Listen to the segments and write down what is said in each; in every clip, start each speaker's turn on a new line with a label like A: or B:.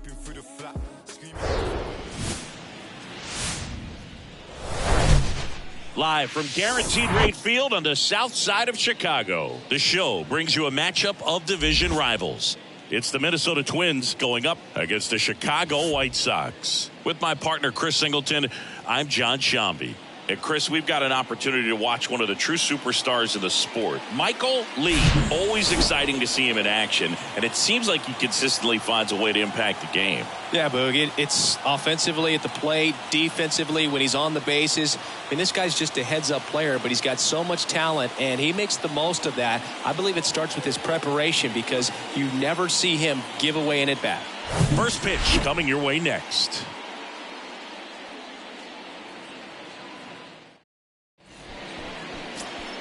A: Sweeping through the flat, screaming.
B: Live from Guaranteed Rate Field on the south side of Chicago, the show brings you a matchup of division rivals. It's the Minnesota Twins going up against the Chicago White Sox. With my partner, Chris Singleton, I'm John Shambi. And Chris, we've got an opportunity to watch one of the true superstars of the sport. Michael Lee, always exciting to see him in action, and it seems like he consistently finds a way to impact the game.
C: Yeah, Boog, it's offensively at the plate, defensively when he's on the bases. And this guy's just a heads-up player, but he's got so much talent, and he makes the most of that. I believe it starts with his preparation because you never see him give away an at-bat.
B: First pitch coming your way next.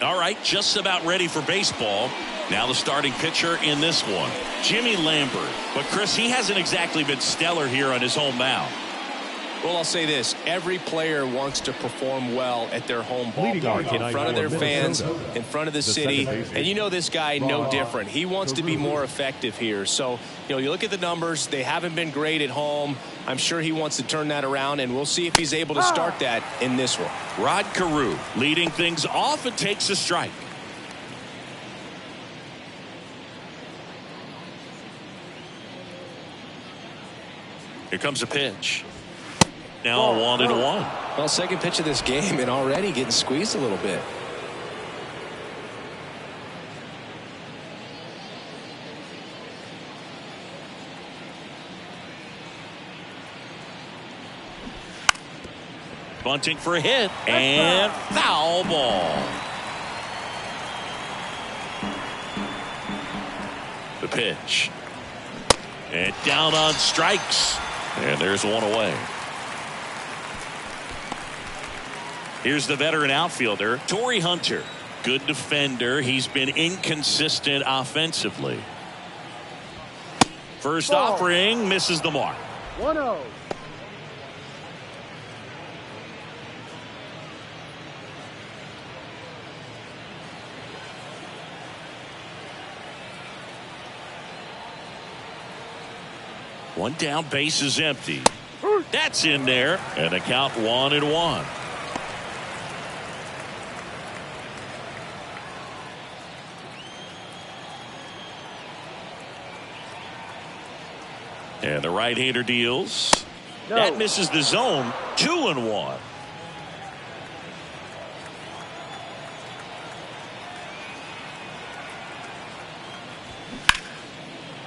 B: All right, just about ready for baseball. Now the starting pitcher in this one, Jimmy Lambert. But, Chris, he hasn't exactly been stellar here on his home mound.
C: Well, I'll say this. Every player wants to perform well at their home ballpark, in front of their fans, in front of the city. And you know this guy no different. He wants to be more effective here. So, you look at the numbers. They haven't been great at home. I'm sure he wants to turn that around, and we'll see if he's able to start that in this one.
B: Rod Carew leading things off and takes a strike. Here comes a pitch. Now 1-1.
C: Well, second pitch of this game and already getting squeezed a little bit.
B: Bunting for a hit and foul ball. The pitch. And down on strikes. And there's one away. Here's the veteran outfielder, Torrey Hunter. Good defender. He's been inconsistent offensively. First offering misses the mark.
D: 1-0.
B: One down, base is empty. That's in there, and the count 1-1. And the right-hander deals. No. That misses the zone. 2-1.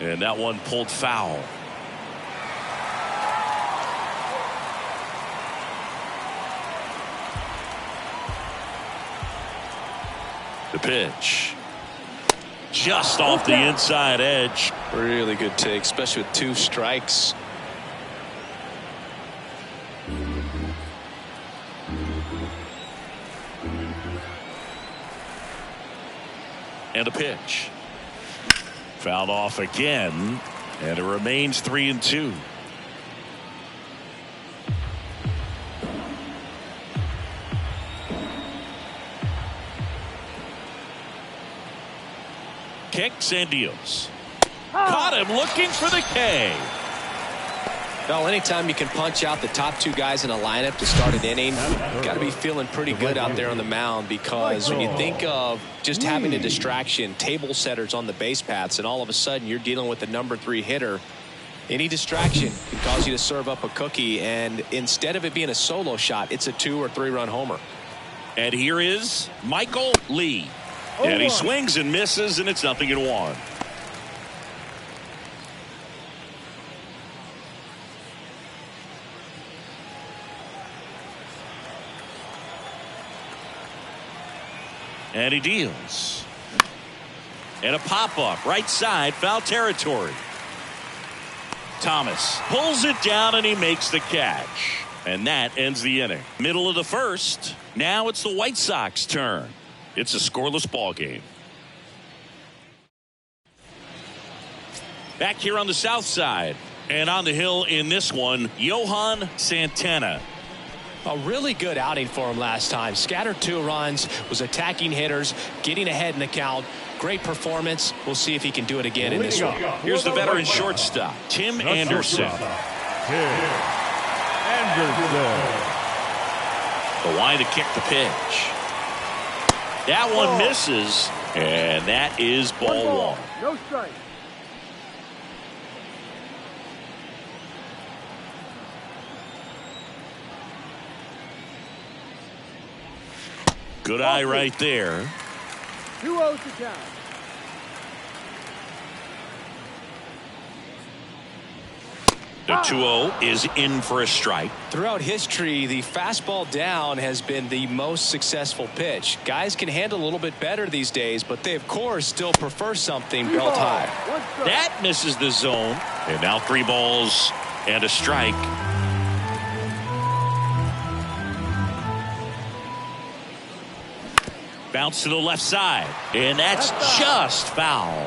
B: And that one pulled foul. The pitch. Just off the inside edge.
C: Really good take, especially with 2 strikes.
B: And a pitch. Fouled off again, and it remains 3-2. Kicks and deals. Caught him looking for the K.
C: Well, anytime you can punch out the top 2 guys in a lineup to start an inning, you've got to be feeling pretty good out there on the mound, because when you think of just having a distraction, table setters on the base paths, and all of a sudden you're dealing with the number 3 hitter, any distraction can cause you to serve up a cookie, and instead of it being a solo shot, it's a 2 or 3 run homer.
B: And here is Michael Lee. And he swings and misses, and it's 0-1. And he deals. And a pop-up, right side, foul territory. Thomas pulls it down, and he makes the catch. And that ends the inning. Middle of the first. Now it's the White Sox turn. It's a scoreless ball game. Back here on the south side, and on the hill in this one, Johan Santana.
C: A really good outing for him last time. Scattered 2 runs, was attacking hitters, getting ahead in the count. Great performance. We'll see if he can do it again in this one.
B: Here's the veteran shortstop, Tim Anderson. The line to kick the pitch. That one misses, and that is ball 1.
A: No strike.
B: Good eye right there.
A: 2-0 to count.
B: The 2-0 is in for a strike.
C: Throughout history, the fastball down has been the most successful pitch. Guys can handle a little bit better these days, but they, of course, still prefer something belt high.
B: That misses the zone. And now 3 balls and a strike. Bounce to the left side. And that's just foul.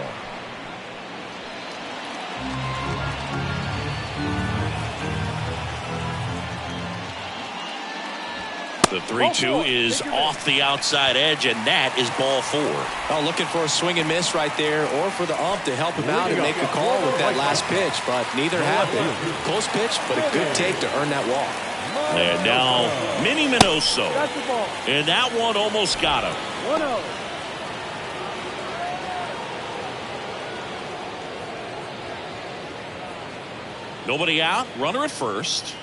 B: The 3-2 is off the outside edge, and that is ball 4.
C: Oh, looking for a swing and miss right there, or for the ump to help him out and make a call with that last pitch, but neither happened. Close pitch, but a good take to earn that walk.
B: And now Minnie Minoso. And that one almost got him.
A: 1-0.
B: Nobody out. Runner at first.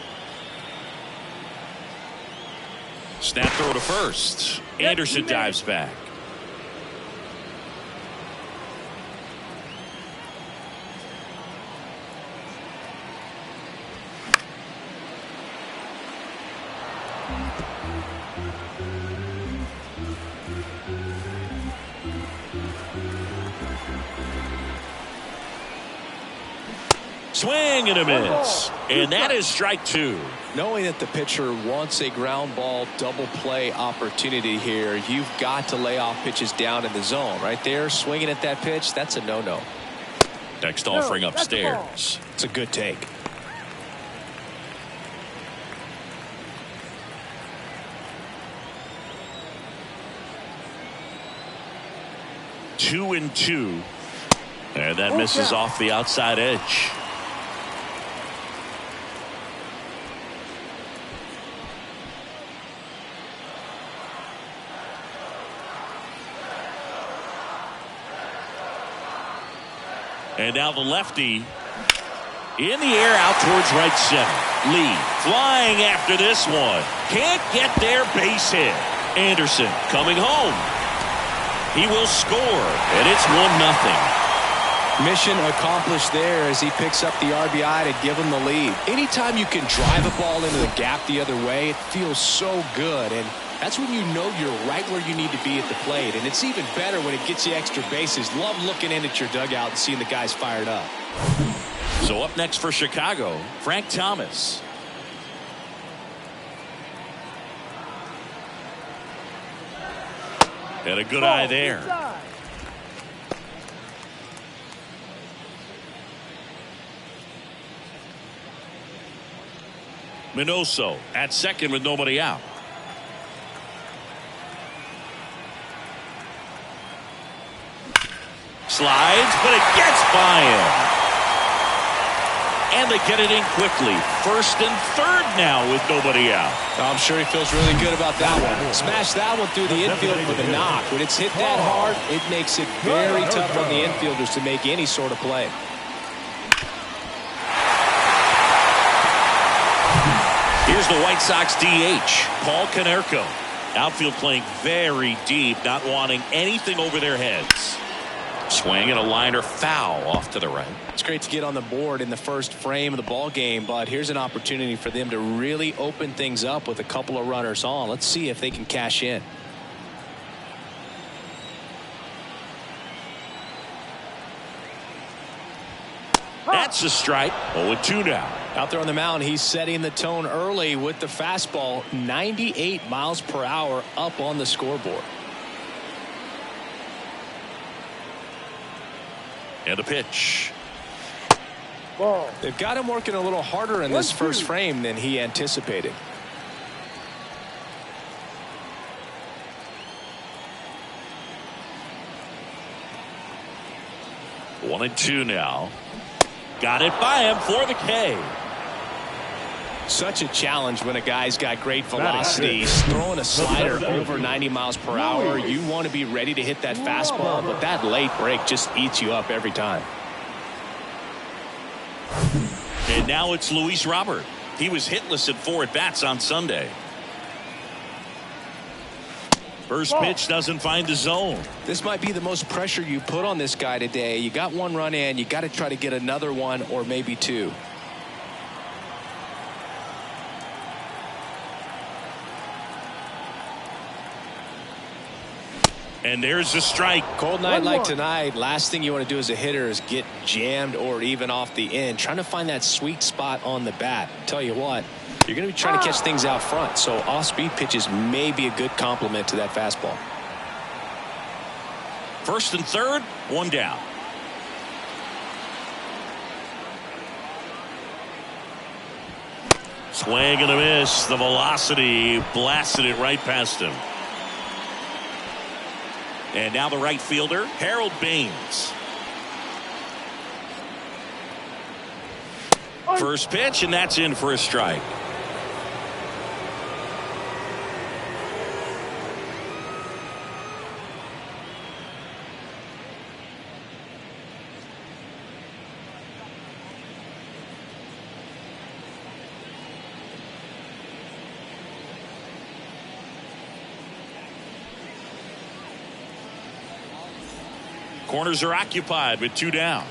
B: Snap throw to first. Anderson dives back. Swing and a miss. And that is strike 2.
C: Knowing that the pitcher wants a ground ball double play opportunity here, you've got to lay off pitches down in the zone. Right there, swinging at that pitch, that's a no-no.
B: Next offering upstairs.
C: It's a good take.
B: Two and 2. And that misses off the outside edge. And now the lefty in the air out towards right center. Lee flying after this one. Can't get there, base hit. Anderson coming home. He will score, and it's 1-0.
C: Mission accomplished there as he picks up the RBI to give him the lead. Anytime you can drive a ball into the gap the other way, it feels so good. And that's when you know you're right where you need to be at the plate. And it's even better when it gets you extra bases. Love looking in at your dugout and seeing the guys fired up.
B: So up next for Chicago, Frank Thomas. And a good eye there. Minoso at second with nobody out. Slides, but it gets by him. And they get it in quickly. First and third now with nobody out.
C: I'm sure he feels really good about that one. Smash that one through the infield with a knock. When it's hit that hard, it makes it very tough on the infielders to make any sort of play.
B: Here's the White Sox DH, Paul Konerko. Outfield playing very deep, not wanting anything over their heads. Swing and a liner foul off to the right.
C: It's great to get on the board in the first frame of the ball game, but here's an opportunity for them to really open things up with a couple of runners on. Let's see if they can cash in.
B: That's a strike. 0-2 now.
C: Out there on the mound, he's setting the tone early with the fastball. 98 miles per hour up on the scoreboard.
B: And a pitch.
A: Ball.
C: They've got him working a little harder in this first frame than he anticipated.
B: 1-2 now. Got it by him for the K.
C: Such a challenge when a guy's got great velocity. He's throwing a slider over 90 miles per hour. You want to be ready to hit that fastball, but that late break just eats you up every time.
B: And now it's Luis Robert. He was hitless at 4 at-bats on Sunday. First pitch doesn't find the zone.
C: This might be the most pressure you put on this guy today. You got one run in. You got to try to get another one or maybe two.
B: And there's a strike.
C: Cold night like tonight, last thing you want to do as a hitter is get jammed or even off the end. Trying to find that sweet spot on the bat. Tell you what, you're going to be trying to catch things out front, so off-speed pitches may be a good complement to that fastball.
B: First and third, one down. Swing and a miss. The velocity blasted it right past him. And now the right fielder, Harold Baines. First pitch, and that's in for a strike. Corners are occupied with 2 down.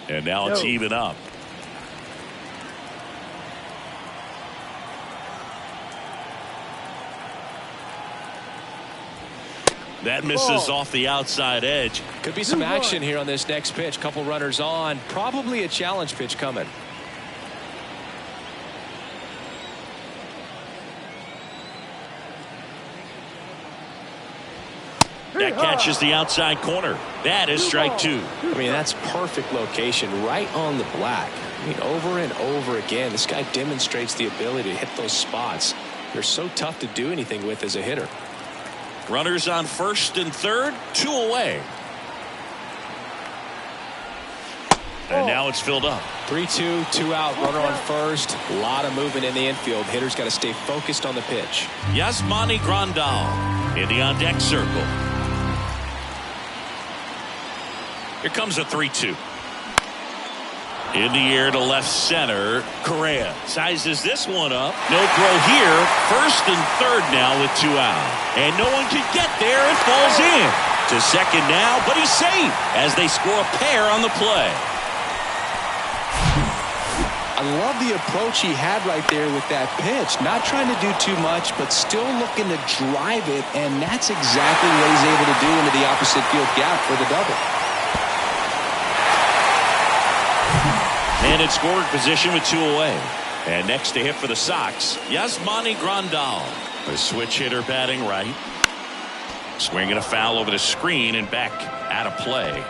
B: And now it's even up. That misses off the outside edge.
C: Could be some action here on this next pitch. Couple runners on. Probably a challenge pitch coming.
B: That catches the outside corner. That is strike 2.
C: I mean, that's perfect location right on the black. I mean, over and over again, this guy demonstrates the ability to hit those spots. They're so tough to do anything with as a hitter.
B: Runners on first and third, 2 away. And now it's filled up.
C: 3-2, 2 out, runner on first. A lot of movement in the infield. Hitters got to stay focused on the pitch.
B: Yasmani Grandal in the on-deck circle. Here comes a 3-2. In the air to left center. Correa sizes this one up. No throw here. First and third now with 2 out. And no one can get there. It falls in. To second now, but he's safe as they score a pair on the play.
C: I love the approach he had right there with that pitch. Not trying to do too much, but still looking to drive it, and that's exactly what he's able to do into the opposite field gap for the double.
B: And in scoring position with 2 away. And next to hit for the Sox, Yasmani Grandal. A switch hitter batting right. Swinging a foul over the screen and back out of play.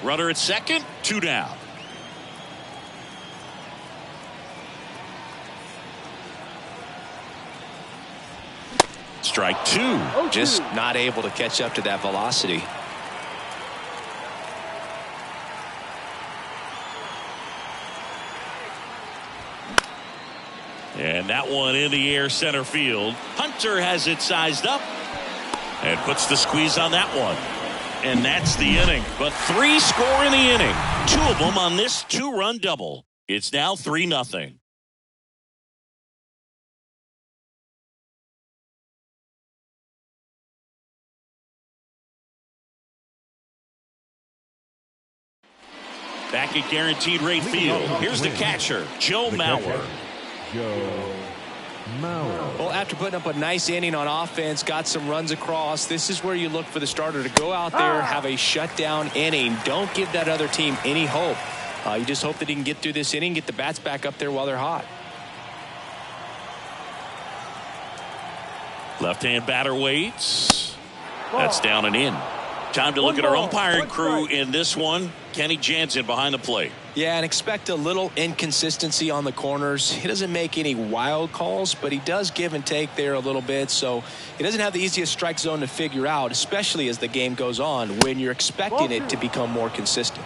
B: Runner at second, 2 down. Strike 2.
C: Just not able to catch up to that velocity.
B: And that one in the air center field. Hunter has it sized up and puts the squeeze on that one. And that's the inning. But 3 score in the inning. 2 of them on this 2-run double. It's now 3-0. Back at Guaranteed Rate Field. Here's the catcher, Joe Mauer.
C: Well, after putting up a nice inning on offense, got some runs across, this is where you look for the starter to go out there, have a shutdown inning. Don't give that other team any hope. You just hope that he can get through this inning, get the bats back up there while they're hot.
B: Left-hand batter waits. That's down and in. Time to look at our umpiring crew in this one. Kenny Jansen behind the plate.
C: Yeah, and expect a little inconsistency on the corners. He doesn't make any wild calls, but he does give and take there a little bit. So he doesn't have the easiest strike zone to figure out, especially as the game goes on when you're expecting it to become more consistent.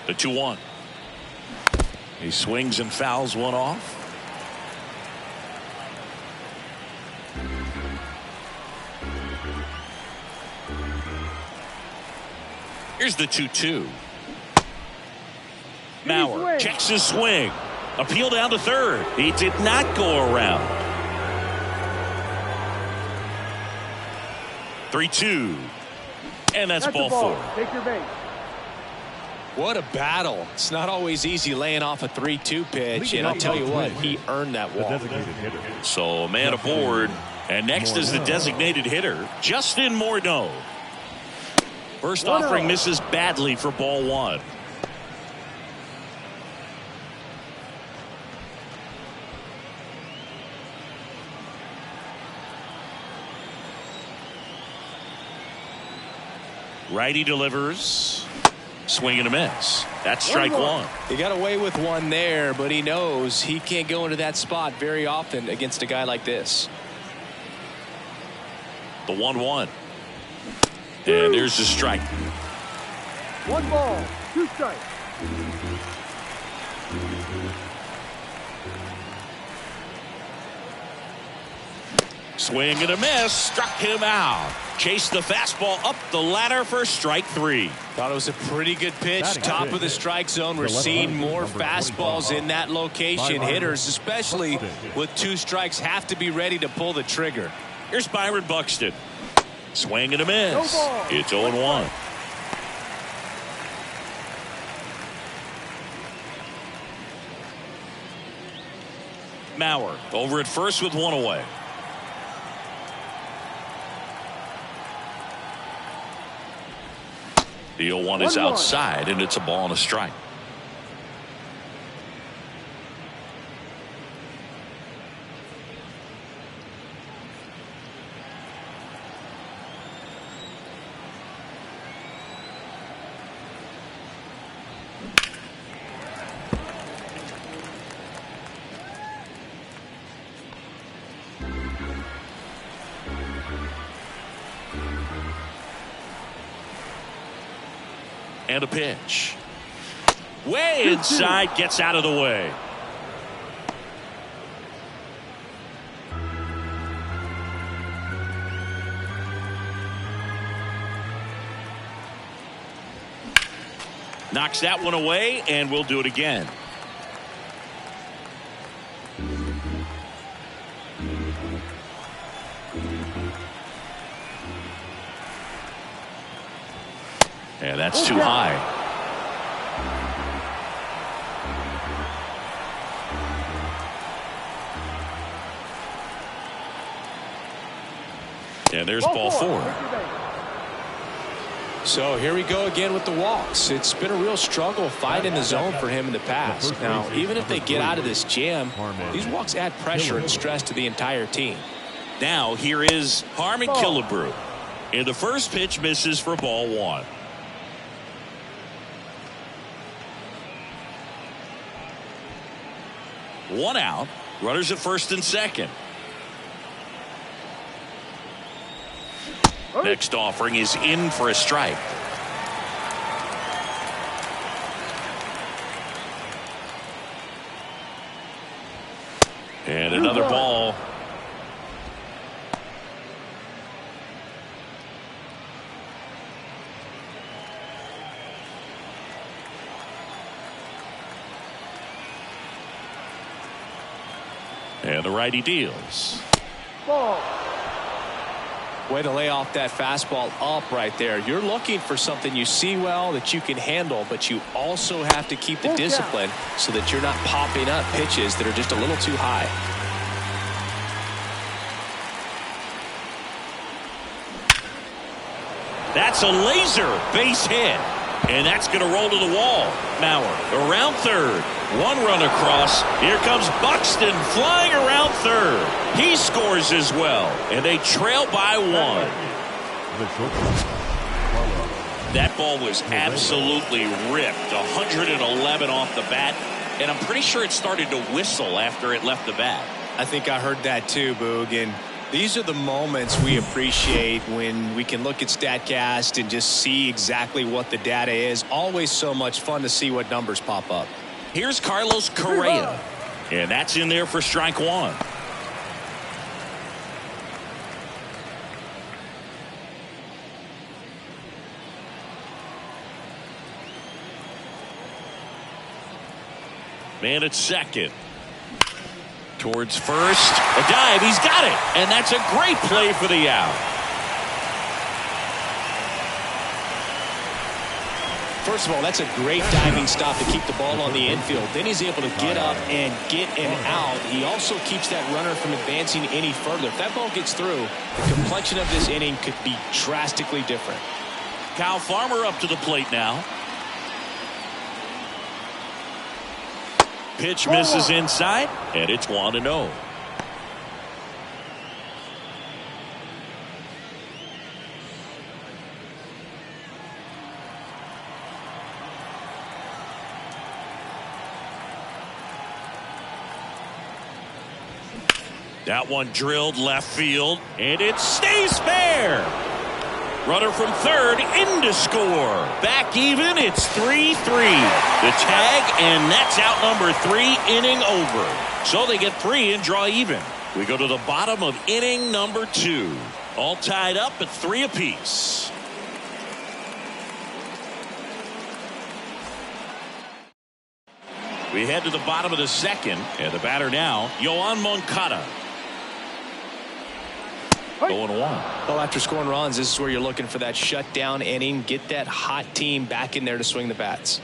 B: The 2-1. He swings and fouls one off. Here's the 2-2. Mauer checks his swing. Appeal down to third. He did not go around. 3-2. And that's ball four.
A: Take your base.
C: What a battle. It's not always easy laying off a 3-2 pitch, and I'll tell you what, he earned that walk.
B: So a man aboard, and next is the designated hitter, Justin Morneau. First offering misses badly for ball one. Righty delivers. Swing and a miss. That's strike one.
C: He got away with one there, but he knows he can't go into that spot very often against a guy like this.
B: The 1-1. And there's the strike.
A: 1 ball, 2 strikes.
B: Swing and a miss. Struck him out. Chased the fastball up the ladder for strike 3.
C: Thought it was a pretty good pitch. Top of the strike zone. We're seeing more fastballs in that location. Hitters, especially with 2 strikes, have to be ready to pull the trigger.
B: Here's Byron Buxton. Swing and a miss. It's 0-1. Mauer over at first with 1 away. The 0-1 is outside, and it's a ball and a strike. And a pitch. Way inside, gets out of the way. Knocks that one away, and we'll do it again. And that's too high. And there's ball 4.
C: So here we go again with the walks. It's been a real struggle finding the zone for him in the past. Now, even if they get out of this jam, these walks add pressure and stress to the entire team.
B: Now here is Harmon Killebrew. And the first pitch misses for ball 1. One out. Runners at first and second. Next offering is in for a strike. And another ball. And the righty deals.
A: Ball.
C: Way to lay off that fastball up right there. You're looking for something you see well that you can handle, but you also have to keep the discipline so that you're not popping up pitches that are just a little too high.
B: That's a laser base hit. And that's going to roll to the wall. Mauer around third. One run across. Here comes Buxton flying around third. He scores as well. And they trail by one. That ball was absolutely ripped. 111 off the bat. And I'm pretty sure it started to whistle after it left the bat.
C: I think I heard that too, Boog. And these are the moments we appreciate when we can look at StatCast and just see exactly what the data is. Always so much fun to see what numbers pop up.
B: Here's Carlos Correa. And that's in there for strike one. Man at second. Towards first. A dive. He's got it. And that's a great play for the out.
C: First of all, that's a great diving stop to keep the ball on the infield. Then he's able to get up and get an out. He also keeps that runner from advancing any further. If that ball gets through, the complexion of this inning could be drastically different.
B: Kyle Farmer up to the plate now. Pitch misses inside, and it's 1-0. That one drilled left field, and it stays fair. Runner from third in to score. Back even, it's 3-3. The tag, and that's out number 3, inning over. So they get 3 and draw even. We go to the bottom of inning number 2. All tied up at 3 apiece. We head to the bottom of the second, and the batter now, Yoan Moncada. 0-1.
C: Well, after scoring runs, this is where you're looking for that shutdown inning. Get that hot team back in there to swing the bats.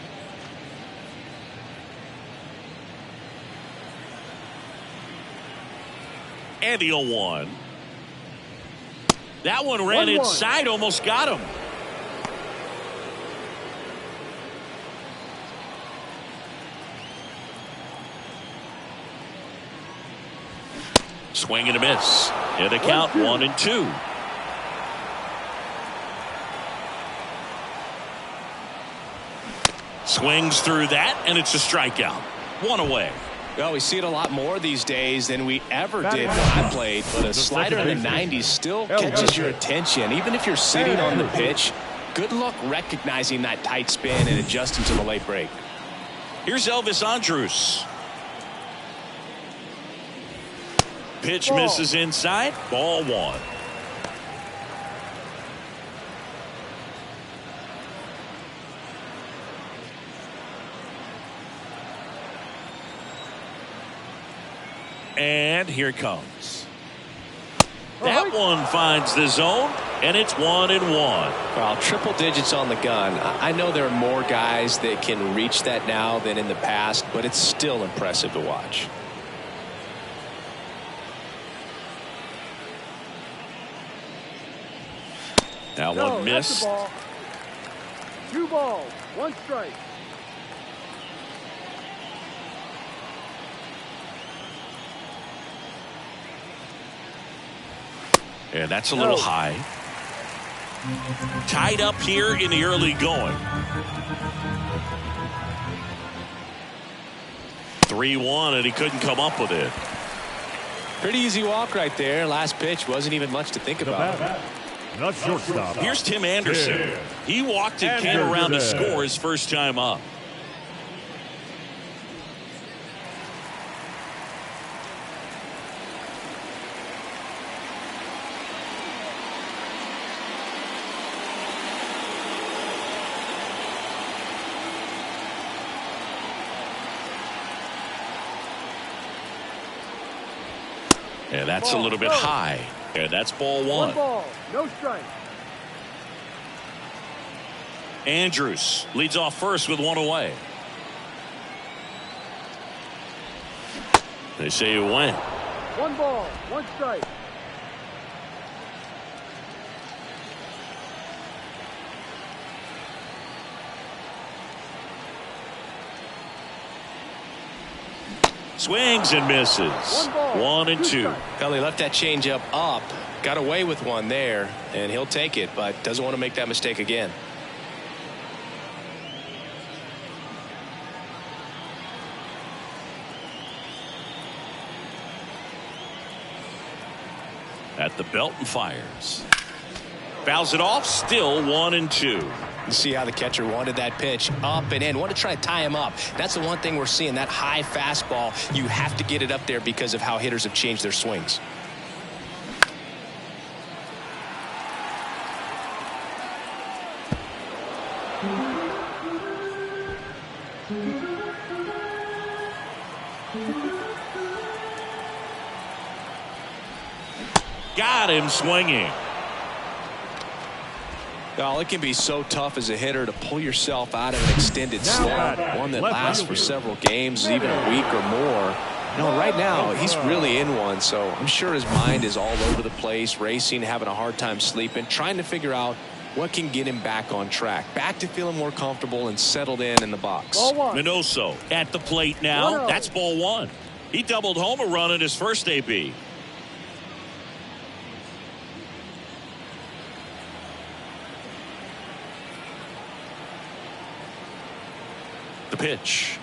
B: And the 0-1. That one ran inside, almost got him. Swing and a miss. And the count 1-2. Swings through that, and it's a strikeout. 1 away.
C: Well, we see it a lot more these days than we ever did when I played, but a slider in the 90s still catches your attention. Even if you're sitting on the pitch, good luck recognizing that tight spin and adjusting to the late break.
B: Here's Elvis Andrus. Pitch misses inside. Ball 1. And here it comes. That one finds the zone, and it's 1-1.
C: Well, triple digits on the gun. I know there are more guys that can reach that now than in the past, but it's still impressive to watch.
B: That one missed.
A: 2 balls, 1 strike.
B: And that's a little high. Tied up here in the early going. 3-1, and he couldn't come up with it.
C: Pretty easy walk right there. Last pitch wasn't even much to think about.
A: Not shortstop.
B: Here's Tim Anderson. He walked and came around to score his first time up. And that's a little bit high. And that's ball 1.
A: 1 ball, no strike.
B: Andrus leads off first with 1 away. They say it went.
A: 1 ball, 1 strike.
B: Swings and misses. 1-2.
C: Well, he left that changeup up, got away with one there, and he'll take it, but doesn't want to make that mistake again.
B: At the belt and fires. Fouls it off, still 1-2.
C: You see how the catcher wanted that pitch up and in, wanted to try to tie him up. That's the one thing we're seeing, that high fastball. You have to get it up there because of how hitters have changed their swings.
B: Got him swinging.
C: Well, it can be so tough as a hitter to pull yourself out of an extended slump, one that lasts for several games, even a week or more. No, right now he's really in one, so I'm sure his mind is all over the place, racing, having a hard time sleeping, trying to figure out what can get him back on track, back to feeling more comfortable and settled in the box.
B: Minoso at the plate now. That's ball one. He doubled home a run in his first AB. The pitch.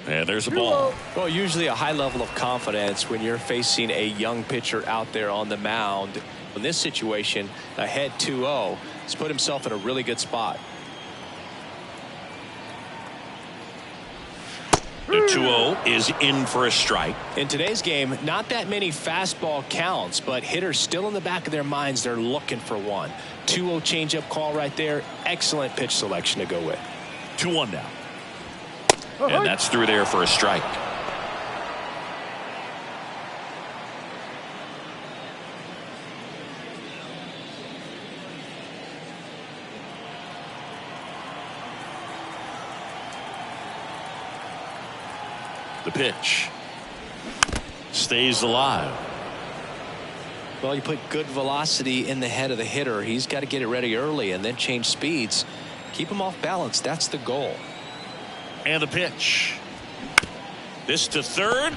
B: And there's a ball.
C: Well, usually a high level of confidence when you're facing a young pitcher out there on the mound. In this situation, ahead 2-0, he's put himself in a really good spot.
B: The 2-0 is in for a strike.
C: In today's game, not that many fastball counts, but hitters still in the back of their minds, they're looking for one. 2-0 changeup call right there. Excellent pitch selection to go with.
B: 2-1 now. And that's through there for a strike. The pitch stays alive.
C: Well, you put good velocity in the head of the hitter. He's got to get it ready early and then change speeds. Keep him off balance. That's the goal.
B: And the pitch. This to third.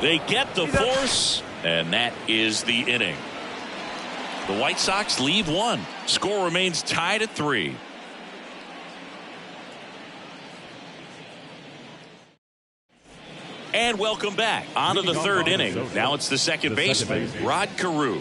B: They get the force, and that is the inning. The White Sox leave one. Score remains tied at 3. And welcome back. On to the third inning. Now it's the second baseman, Rod Carew.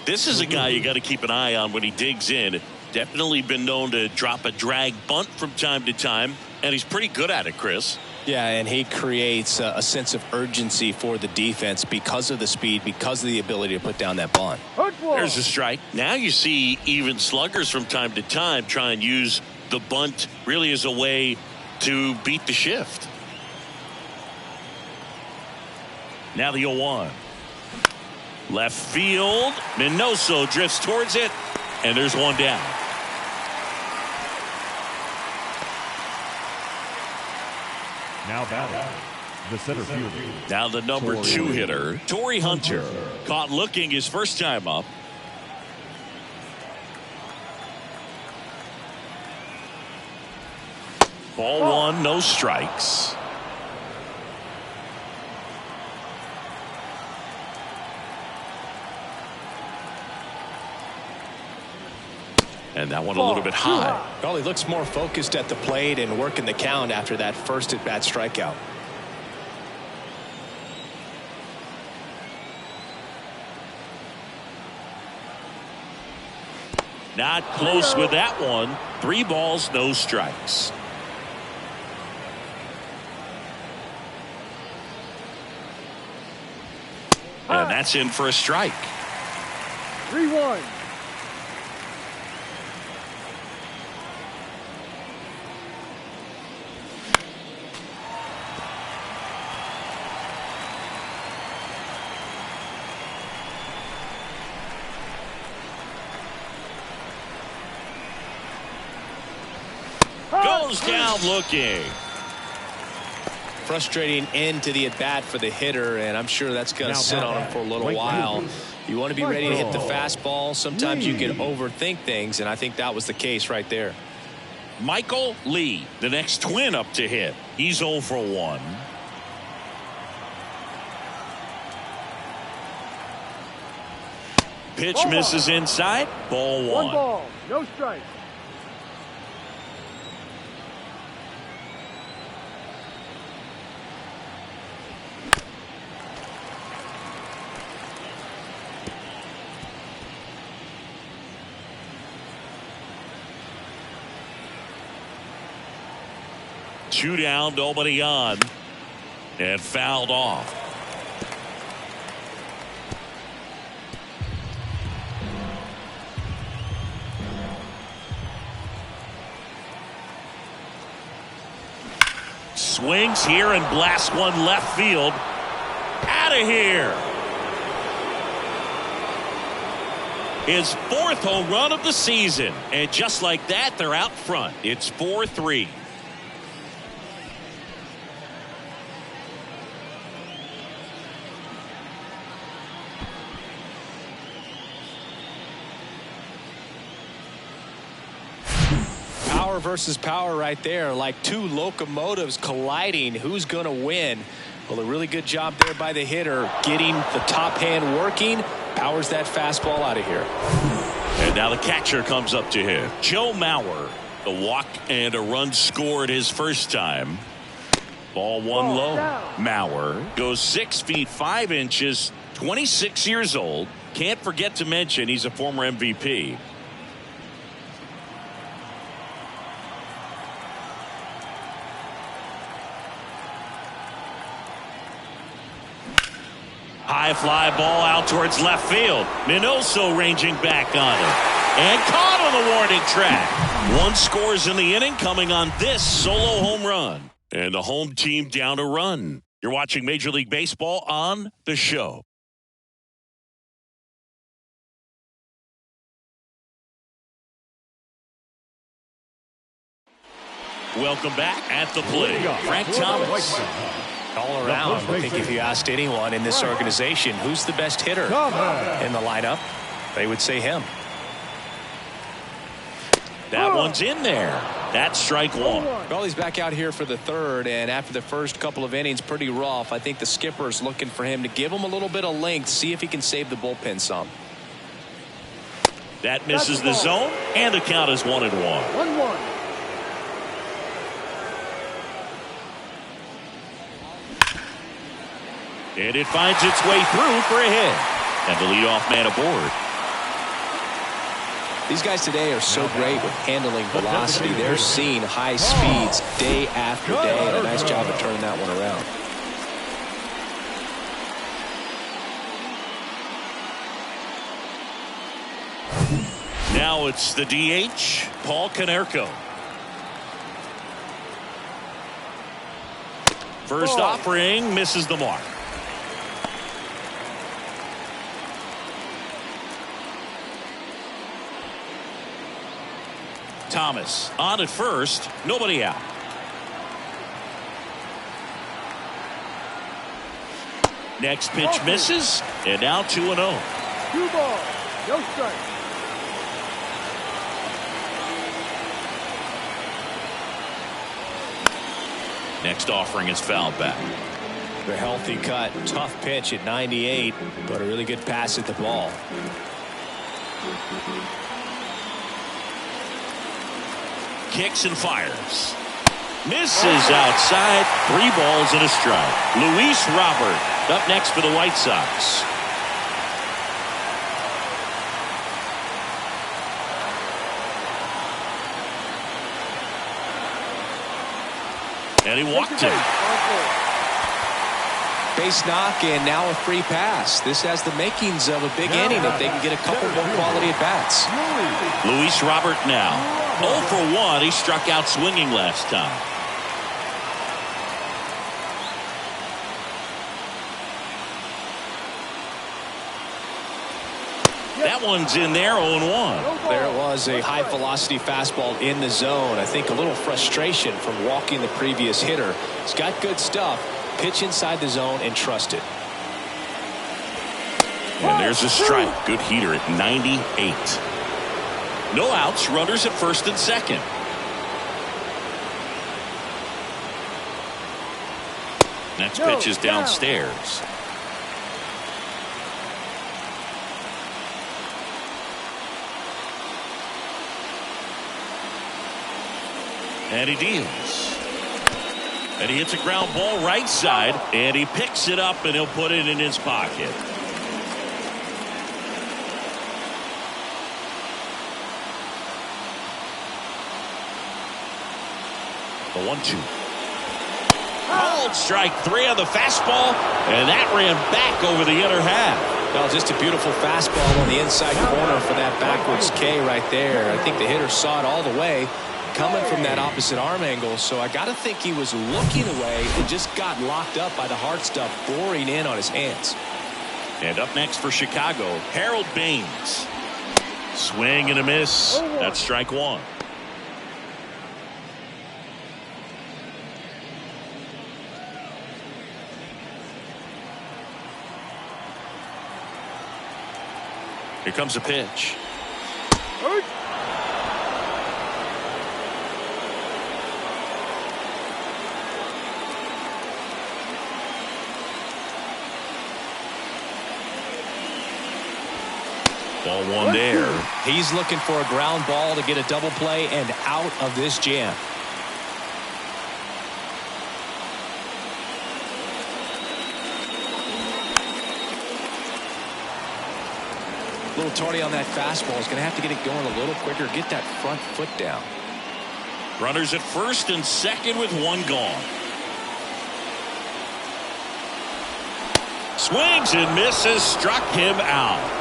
B: This is a guy you got to keep an eye on when he digs in. Definitely been known to drop a drag bunt from time to time, and he's pretty good at it, Chris.
C: Yeah, and he creates a sense of urgency for the defense because of the speed, because of the ability to put down that bunt.
B: There's a strike. Now you see even sluggers from time to time try and use the bunt really as a way to beat the shift. Now the 0-1. Left field. Minoso drifts towards it, and there's one down.
A: Now batting, the center fielder.
B: Now the number 2 hitter, Torrey Hunter, caught looking his first time up. Ball 1, no strikes. And that one a little bit high.
C: Well, he looks more focused at the plate and working the count after that first at-bat strikeout.
B: Not close with that one. 3 balls, no strikes. And that's in for a strike.
A: 3-1.
B: Goes down looking.
C: Frustrating end to the at-bat for the hitter, and I'm sure that's going to sit on him for a little while. You want to be ready to hit the fastball. Sometimes you can overthink things, and I think that was the case right there.
B: Michael Lee, the next twin up to hit. He's 0 for 1. Pitch
A: Ball
B: misses inside. Ball
A: One
B: one.
A: ball, no strike.
B: Two down, nobody on. And fouled off. Swings here and blasts one left field. Out of here. His fourth home run of the season. And just like that, they're out front. It's 4-3.
C: Power versus power right there, like two locomotives colliding. Who's going to win? Well, a really good job there by the hitter, getting the top hand working. Powers that fastball out of here.
B: And now the catcher comes up to him. Joe Mauer. The walk and a run scored his first time. Ball one low. Mauer goes 6 feet 5 inches, 26 years old. Can't forget to mention he's a former MVP. High fly ball out towards left field. Minoso ranging back on it. And caught on the warning track. One scores in the inning coming on this solo home run. And the home team down a run. You're watching Major League Baseball on The Show. Welcome back at the plate. Frank Thomas.
C: All around, I think if you asked anyone in this organization who's the best hitter in the lineup, they would say him.
B: That one's in there. That's strike one.
C: Well, he's back out here for the third, and after the first couple of innings, pretty rough. I think the skipper's looking for him to give him a little bit of length, see if he can save the bullpen some.
B: That misses the zone, and the count is 1-1.
A: 1-1.
B: And it finds its way through for a hit. And the leadoff man aboard.
C: These guys today are so great with handling velocity. They're seeing high speeds day after day, and a nice job of turning that one around.
B: Now it's the DH, Paul Konerko. First offering misses the mark. Thomas on at first, nobody out. Next pitch misses, and now 2-0.
A: 2 balls, no strike.
B: Next offering is fouled back.
C: The healthy cut, tough pitch at 98, but a really good pass at the ball.
B: Kicks and fires. Misses outside. 3 balls and a strike. Luis Robert up next for the White Sox. And he walked him.
C: Base knock and now a free pass. This has the makings of a big inning if they can get a couple more quality at bats.
B: Luis Robert now 0 for 1. He struck out swinging last time. That one's in there, 0-1.
C: There it was, a high velocity fastball in the zone. I think a little frustration from walking the previous hitter. He's got good stuff. Pitch inside the zone and trust it.
B: And there's a strike. Good heater at 98. No outs, runners at first and second. Next pitch is downstairs. And he deals. And he hits a ground ball right side, and he picks it up, and he'll put it in his pocket. The 1-2. Called strike 3 on the fastball, and that ran back over the inner half.
C: Well, just a beautiful fastball on the inside corner for that backwards K right there. I think the hitter saw it all the way coming from that opposite arm angle, so I got to think he was looking away and just got locked up by the hard stuff boring in on his hands.
B: And up next for Chicago, Harold Baines. Swing and a miss. That's strike 1. Here comes a pitch. Ball 1 there.
C: He's looking for a ground ball to get a double play and out of this jam. A little tardy on that fastball. He's going to have to get it going a little quicker, get that front foot down.
B: Runners at first and second with 1 gone. Swings and misses, struck him out.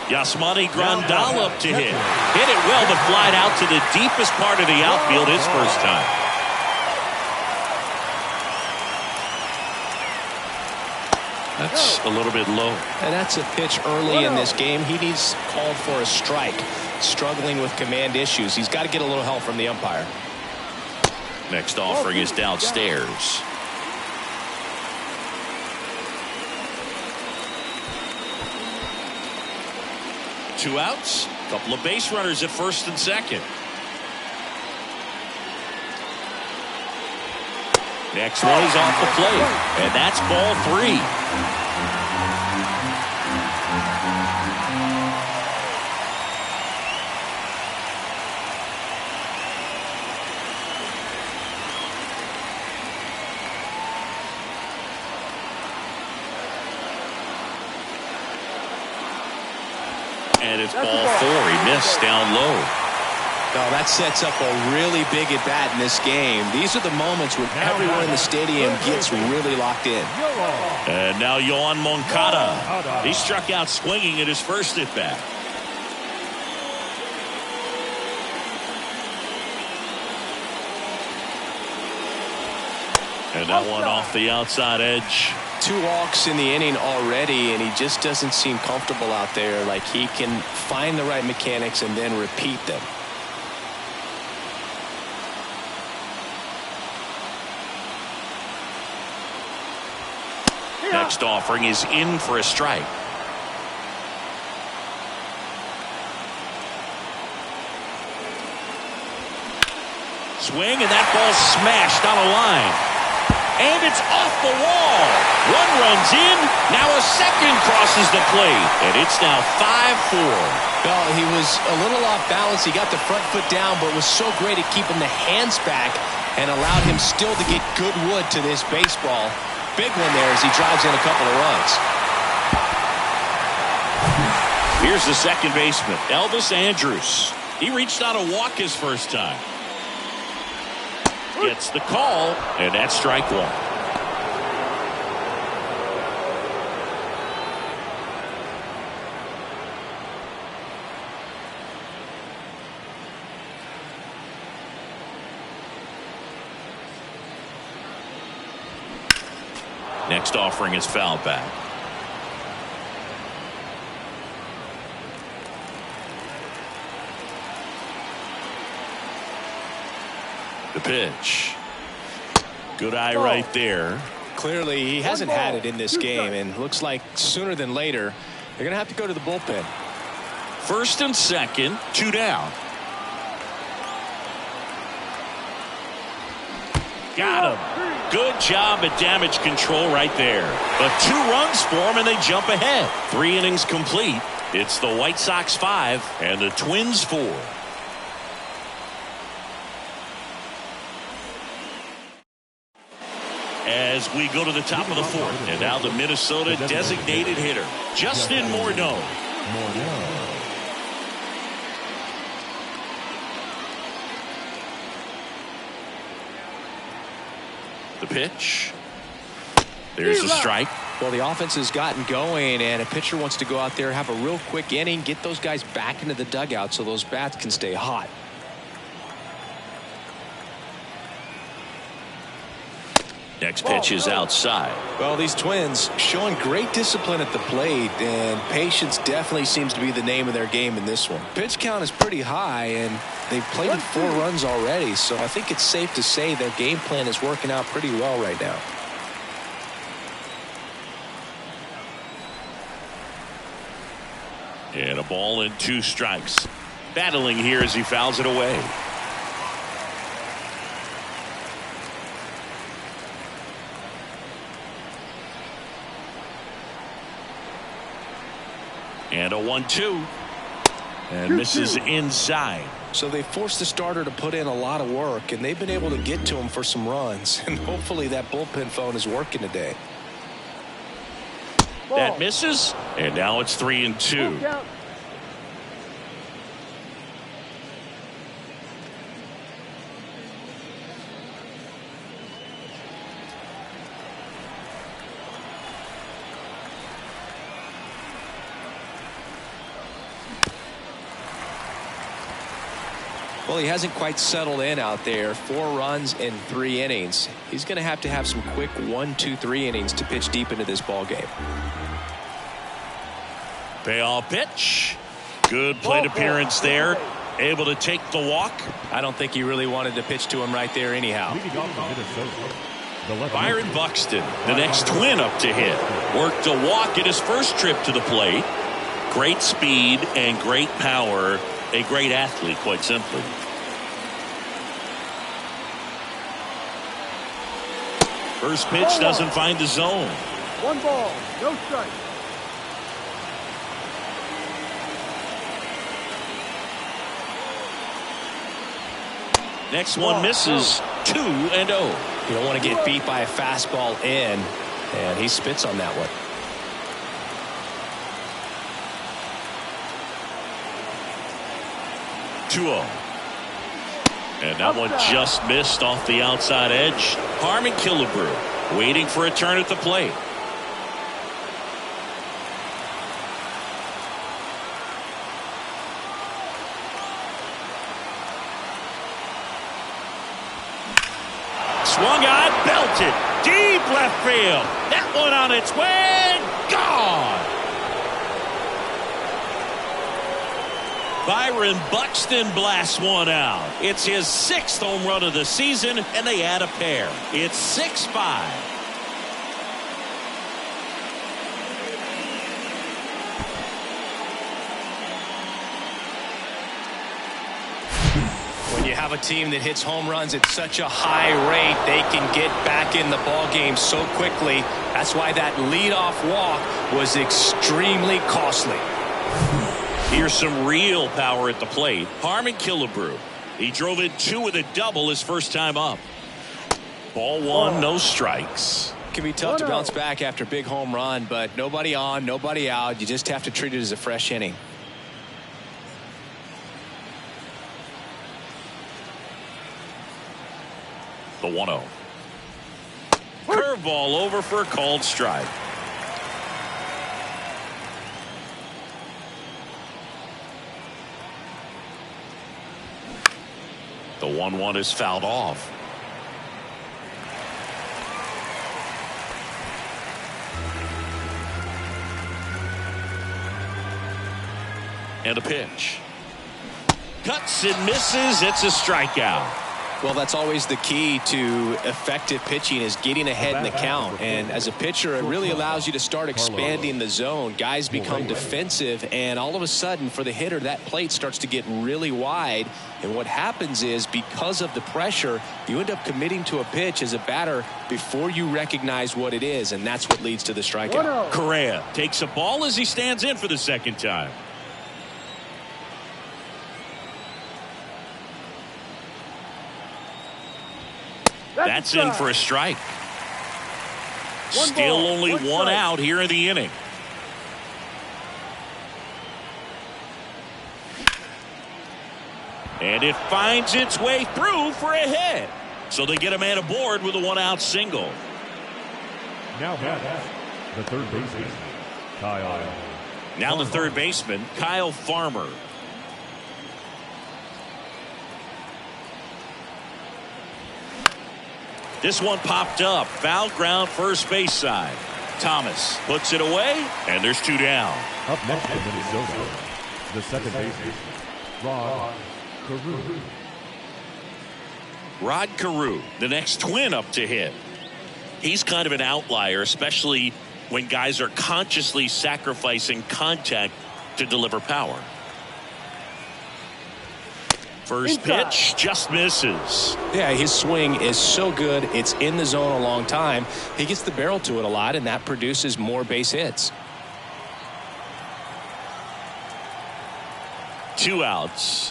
B: Yasmani Grandal up to hit. Hit it well, but flied out to the deepest part of the outfield his first time. That's a little bit low.
C: And that's a pitch early in this game. He needs called for a strike. Struggling with command issues. He's got to get a little help from the umpire.
B: Next offering is downstairs. Two outs. Couple of base runners at first and second. Next one is off the plate, and that's ball 3. And it's ball 4. He missed down low.
C: Now that sets up a really big at bat in this game. These are the moments when everyone in the stadium gets really locked in.
B: And now Yoan Moncada. He struck out swinging at his first at bat. And that one off the outside edge.
C: 2 walks in the inning already, and he just doesn't seem comfortable out there. Like he can find the right mechanics and then repeat them.
B: Next offering is in for a strike. Swing, and that ball smashed on a line. And it's off the wall. 1 runs in. Now a second crosses the plate. And it's now 5-4.
C: Well, he was a little off balance. He got the front foot down, but was so great at keeping the hands back and allowed him still to get good wood to this baseball. Big one there as he drives in a couple of runs.
B: Here's the second baseman, Elvis Andrus. He reached out a walk his first time. Gets the call, and that's strike 1. Next offering is foul back. The pitch. Good eye right there.
C: Clearly he hasn't had it in this game, and looks like sooner than later they're gonna have to go to the bullpen.
B: First and second, 2 down. Got him. Good job at damage control right there. But 2 runs for him, and they jump ahead. 3 innings complete. It's the White Sox 5 and the Twins 4. As we go to the top of the 4th, and now the Minnesota designated hitter, Justin Morneau. The pitch. There's a strike.
C: Well, the offense has gotten going, and a pitcher wants to go out there, have a real quick inning, get those guys back into the dugout so those bats can stay hot.
B: Next pitch is outside.
C: Well, these Twins showing great discipline at the plate, and patience definitely seems to be the name of their game in this one. Pitch count is pretty high, and they've played 4 runs already, so I think it's safe to say their game plan is working out pretty well right now.
B: And a ball and 2 strikes. Battling here as he fouls it away. And a 1-2. And misses inside.
C: So they forced the starter to put in a lot of work, and they've been able to get to him for some runs. And hopefully that bullpen phone is working today.
B: That misses. And now it's 3-2.
C: Well, he hasn't quite settled in out there. 4 runs in 3 innings. He's going to have some quick 1, 2, 3 innings to pitch deep into this ball game.
B: Payoff pitch. Good plate appearance there. Able to take the walk.
C: I don't think he really wanted to pitch to him right there anyhow.
B: Byron Buxton, the next Twin up to hit. Worked a walk at his first trip to the plate. Great speed and great power. A great athlete, quite simply. First pitch doesn't find the zone.
A: 1 ball, no strike.
B: Next one misses. 2-0.
C: You don't want to get beat by a fastball in, and he spits on that one.
B: And that one just missed off the outside edge. Harmon Killebrew waiting for a turn at the plate. Swung on, belted, deep left field. That one on its way, gone. Byron Buxton blasts one out. It's his 6th home run of the season, and they add a pair. It's 6-5.
C: When you have a team that hits home runs at such a high rate, they can get back in the ball game so quickly. That's why that leadoff walk was extremely costly.
B: Here's some real power at the plate. Harmon Killebrew. He drove in 2 with a double his first time up. Ball 1, no strikes.
C: It can be tough to bounce back after a big home run, but nobody on, nobody out. You just have to treat it as a fresh inning.
B: The 1-0. Curveball over for a called strike. The 1-1 is fouled off. And a pitch. Cuts and misses. It's a strikeout.
C: Well, that's always the key to effective pitching, is getting ahead in the count. And as a pitcher, it really allows you to start expanding the zone. Guys become defensive, and all of a sudden, for the hitter, that plate starts to get really wide. And what happens is, because of the pressure, you end up committing to a pitch as a batter before you recognize what it is, and that's what leads to the strikeout.
B: Correa takes a ball as he stands in for the second time. That's in for a strike. Still only one out here in the inning. And it finds its way through for a hit. So they get a man aboard with a one-out single.
A: Now the third baseman, Kyle.
B: Now the third baseman, Kyle Farmer. This one popped up. Foul ground, first base side. Thomas puts it away, and there's two down.
A: Up next in Minnesota, the second baseman, Rod Carew.
B: Rod Carew, the next Twin up to hit. He's kind of an outlier, especially when guys are consciously sacrificing contact to deliver power. First pitch just misses.
C: Yeah, his swing is so good. It's in the zone a long time. He gets the barrel to it a lot, and that produces more base hits.
B: Two outs.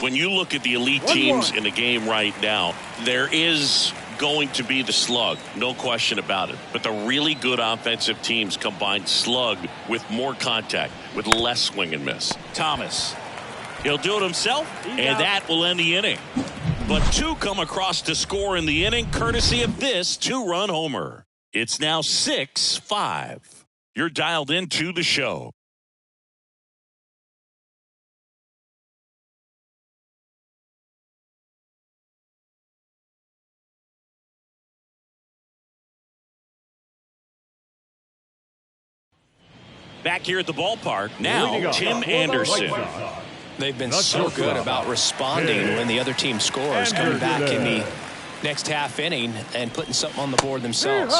B: When you look at the elite teams in the game right now, there is going to be the slug, no question about it. But the really good offensive teams combine slug with more contact, with less swing and miss. Thomas. He'll do it himself, and that will end the inning. But two come across to score in the inning, courtesy of this two-run homer. It's now 6-5. You're dialed into the show. Back here at the ballpark, now Tim Anderson.
C: They've been so good about responding when the other team scores, coming back in the next half inning and putting something on the board themselves.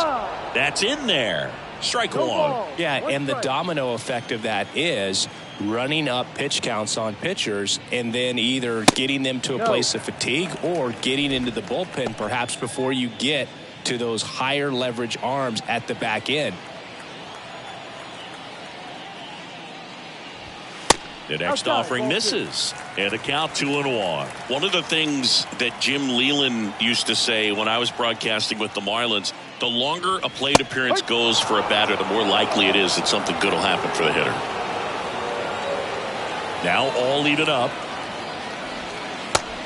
B: That's in there. Strike one.
C: Yeah, and the domino effect of that is running up pitch counts on pitchers and then either getting them to a place of fatigue or getting into the bullpen perhaps before you get to those higher leverage arms at the back end.
B: The next offering misses, and a count 2-1. One of the things that Jim Leyland used to say when I was broadcasting with the Marlins, the longer a plate appearance goes for a batter, the more likely it is that something good will happen for the hitter. Now all even up.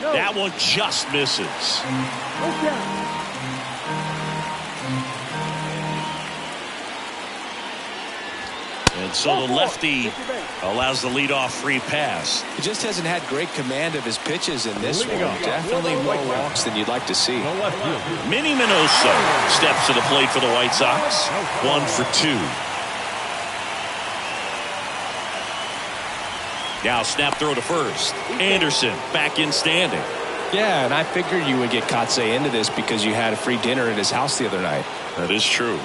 B: That one just misses. And so the lefty allows the leadoff free pass.
C: He just hasn't had great command of his pitches in this one. Definitely more walks than you'd like to see.
B: Minnie Minoso steps to the plate for the White Sox. 1 for 2. Now snap throw to first. Anderson back in standing.
C: Yeah, and I figured you would get Kotsay into this because you had a free dinner at his house the other night.
B: That is true.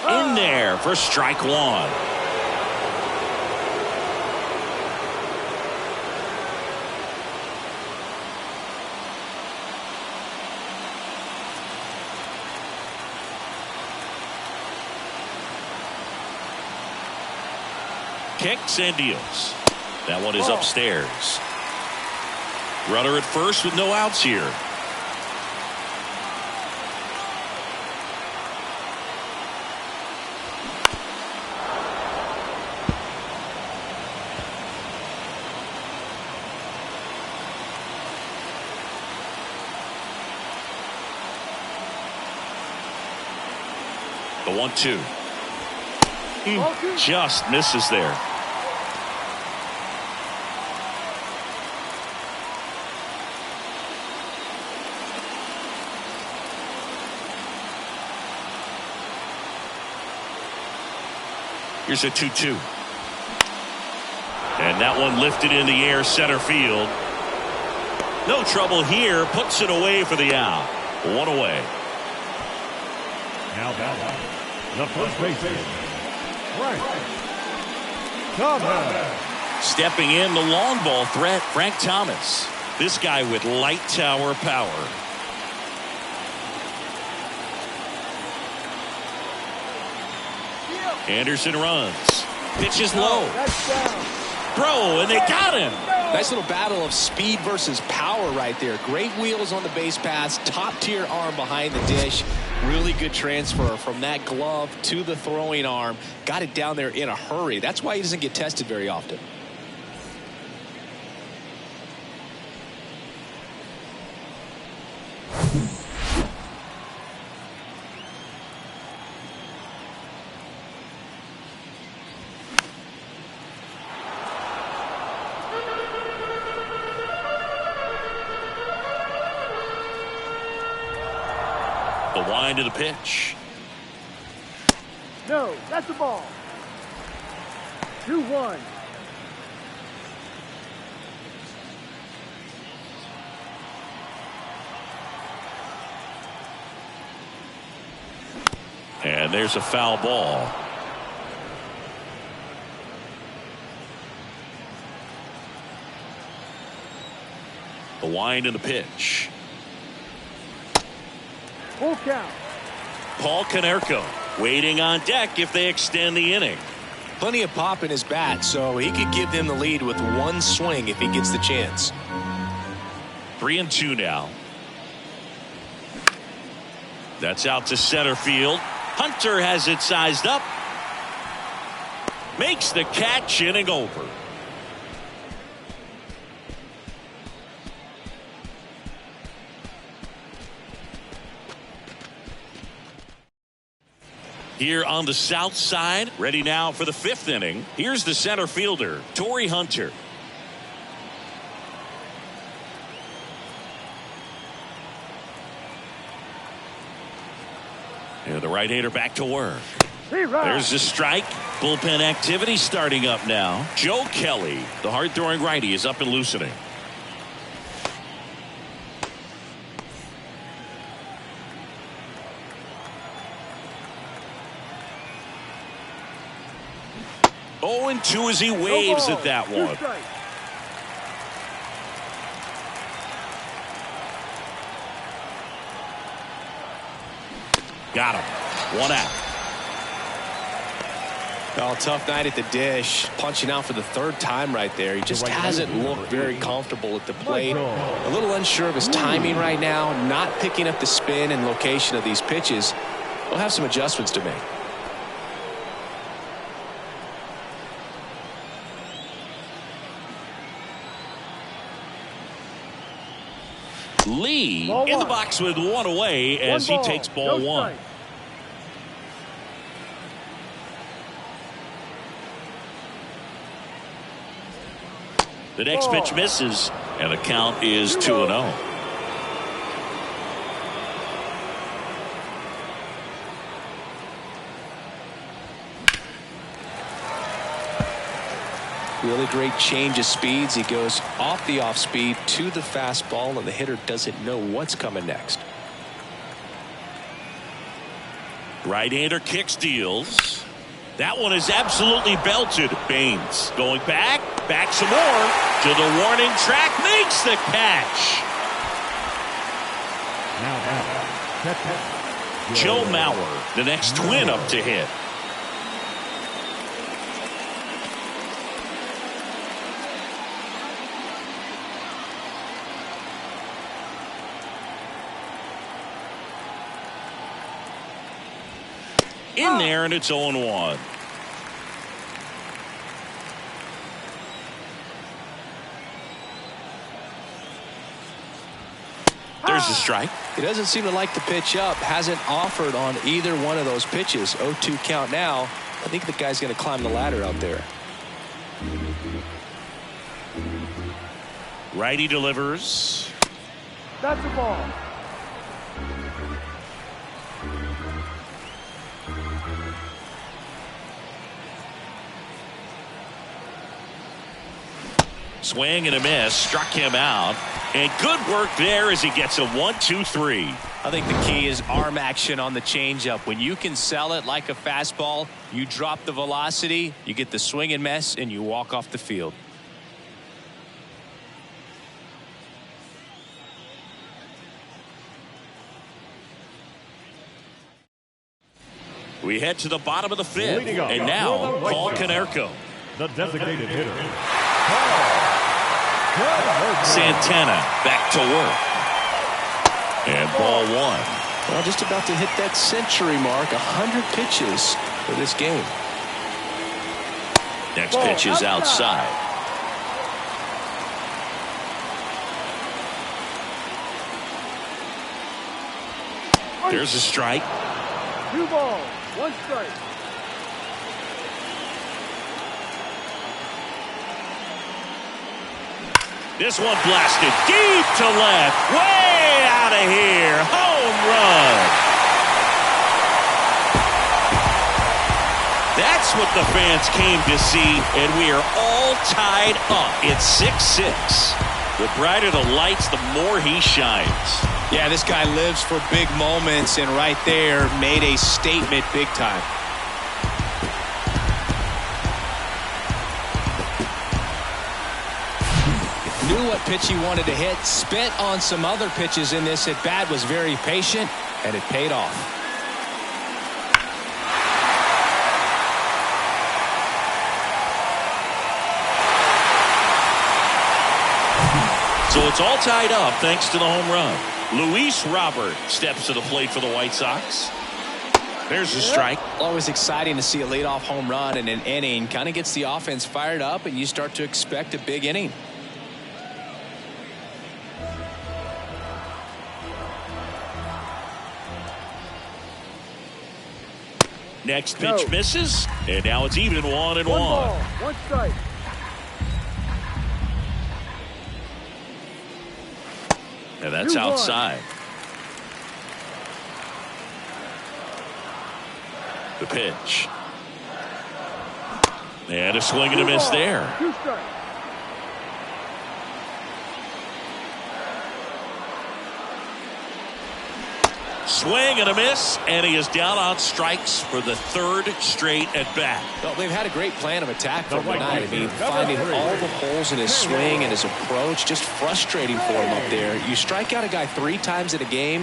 B: In there for strike one. Kicks and deals. That one is upstairs. Runner at first with no outs here. The 1-2. Just misses there. Here's a 2-2. And that one lifted in the air center field. No trouble here. Puts it away for the out. One away.
A: Now batting, the first baseman, Frank Thomas.
B: Stepping in, the long ball threat, Frank Thomas. This guy with light tower power. Anderson runs. Pitches low. Throw, and they got him.
C: Nice little battle of speed versus power right there. Great wheels on the base pass. Top tier arm behind the dish. Really good transfer from that glove to the throwing arm. Got it down there in a hurry. That's why he doesn't get tested very often.
B: The wind of the pitch.
D: No, that's the ball. 2-1.
B: And there's a foul ball. The wind and the pitch.
D: Full count.
B: Paul Konerko waiting on deck if they extend the inning.
C: Plenty of pop in his bat, so he could give them the lead with one swing if he gets the chance.
B: 3-2 now. That's out to center field. Hunter has it sized up. Makes the catch, inning over. Here on the south side, ready now for the fifth inning. Here's the center fielder, Torrey Hunter. And the right-hander back to work. There's the strike. Bullpen activity starting up now. Joe Kelly, the hard-throwing righty, is up and loosening. Oh, and 2 as he waves at that one. Got him. 1 out.
C: Well, tough night at the dish. Punching out for the third time right there. He just hasn't looked very comfortable at the plate. A little unsure of his timing right now. Not picking up the spin and location of these pitches. He'll have some adjustments to make.
B: Lee in the box with 1 away as he takes ball 1. The next pitch misses, and the count is 2-0.
C: Really great change of speeds. He goes off the off speed to the fastball, and the hitter doesn't know what's coming next.
B: Right-hander kicks, deals. That one is absolutely belted. Baines going back some more to the warning track, makes the catch. Joe Mauer, the next Twin up to hit. In there, and it's 0-1. There's the strike.
C: He doesn't seem to like the pitch up. Hasn't offered on either one of those pitches. 0-2 count now. I think the guy's going to climb the ladder out there.
B: Righty delivers.
D: That's the ball.
B: Swing and a miss. Struck him out. And good work there as he gets a 1-2-3.
C: I think the key is arm action on the changeup. When you can sell it like a fastball, you drop the velocity, you get the swing and miss, and you walk off the field.
B: We head to the bottom of the fifth.
A: Leading up
B: And now,
A: for the White
B: Paul
A: Sox,
B: Konerko.
A: the designated hitter.
B: Santana back to work. And ball one.
C: Well, just about to hit that century mark. 100 pitches for this game.
B: Next pitch is outside. There's a strike.
D: 2 balls, 1 strike.
B: This one blasted deep to left. Way out of here. Home run. That's what the fans came to see, and we are all tied up. It's 6-6. The brighter the lights, the more he shines.
C: Yeah, this guy lives for big moments, and right there made a statement big time. Knew what pitch he wanted to hit, spent on some other pitches in this at bat, was very patient, and it paid off.
B: So it's all tied up thanks to the home run. Luis Robert steps to the plate for the White Sox. There's a strike.
C: Always exciting to see a leadoff home run in an inning. Kind of gets the offense fired up, and you start to expect a big inning.
B: Next pitch misses, and now it's even 1-1.
D: 1 ball, 1 strike.
B: And that's outside. The pitch. And a swing and a miss there.
D: 2 strikes.
B: Swing and a miss, and he is down on strikes for the 3rd straight at bat.
C: Well, they've had a great plan of attack for him tonight. I mean, finding all the holes in his swing and his approach, just frustrating for him up there. You strike out a guy 3 times in a game,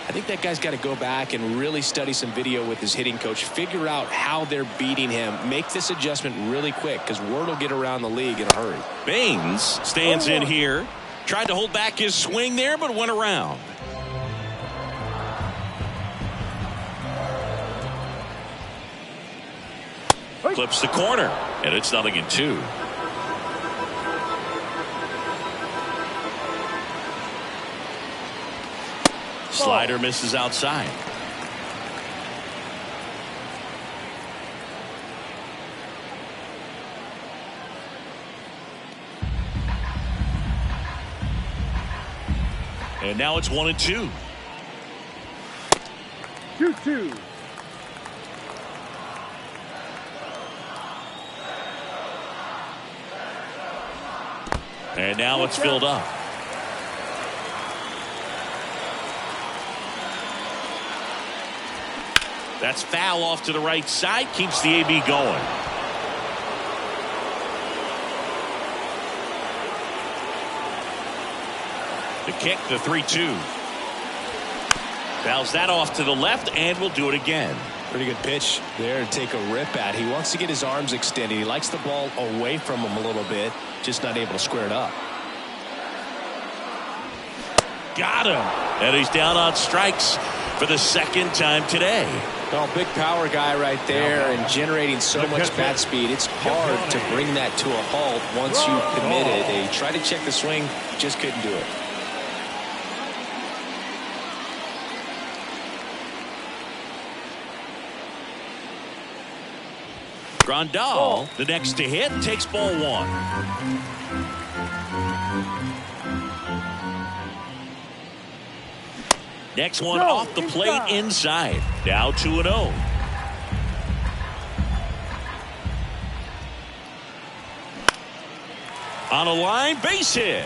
C: I think that guy's got to go back and really study some video with his hitting coach, figure out how they're beating him, make this adjustment really quick, because word will get around the league in a hurry.
B: Baines stands in here, tried to hold back his swing there, but went around. Clips the corner, and it's 0-2. Slider misses outside. And now it's 1-2.
D: 2-2.
B: And now it's filled up. That's foul off to the right side. Keeps the AB going. The kick, the 3-2. Fouls that off to the left, and will do it again.
C: Pretty good pitch there to take a rip at. He wants to get his arms extended. He likes the ball away from him a little bit, just not able to square it up.
B: Got him. And he's down on strikes for the 2nd time today.
C: Well, big power guy right there and generating so much bat speed. It's hard to bring that to a halt once you commit it. They tried to check the swing, just couldn't do it.
B: Grandal, the next to hit, takes ball 1. Next one off the plate inside. Now 2-0. On a line, base hit.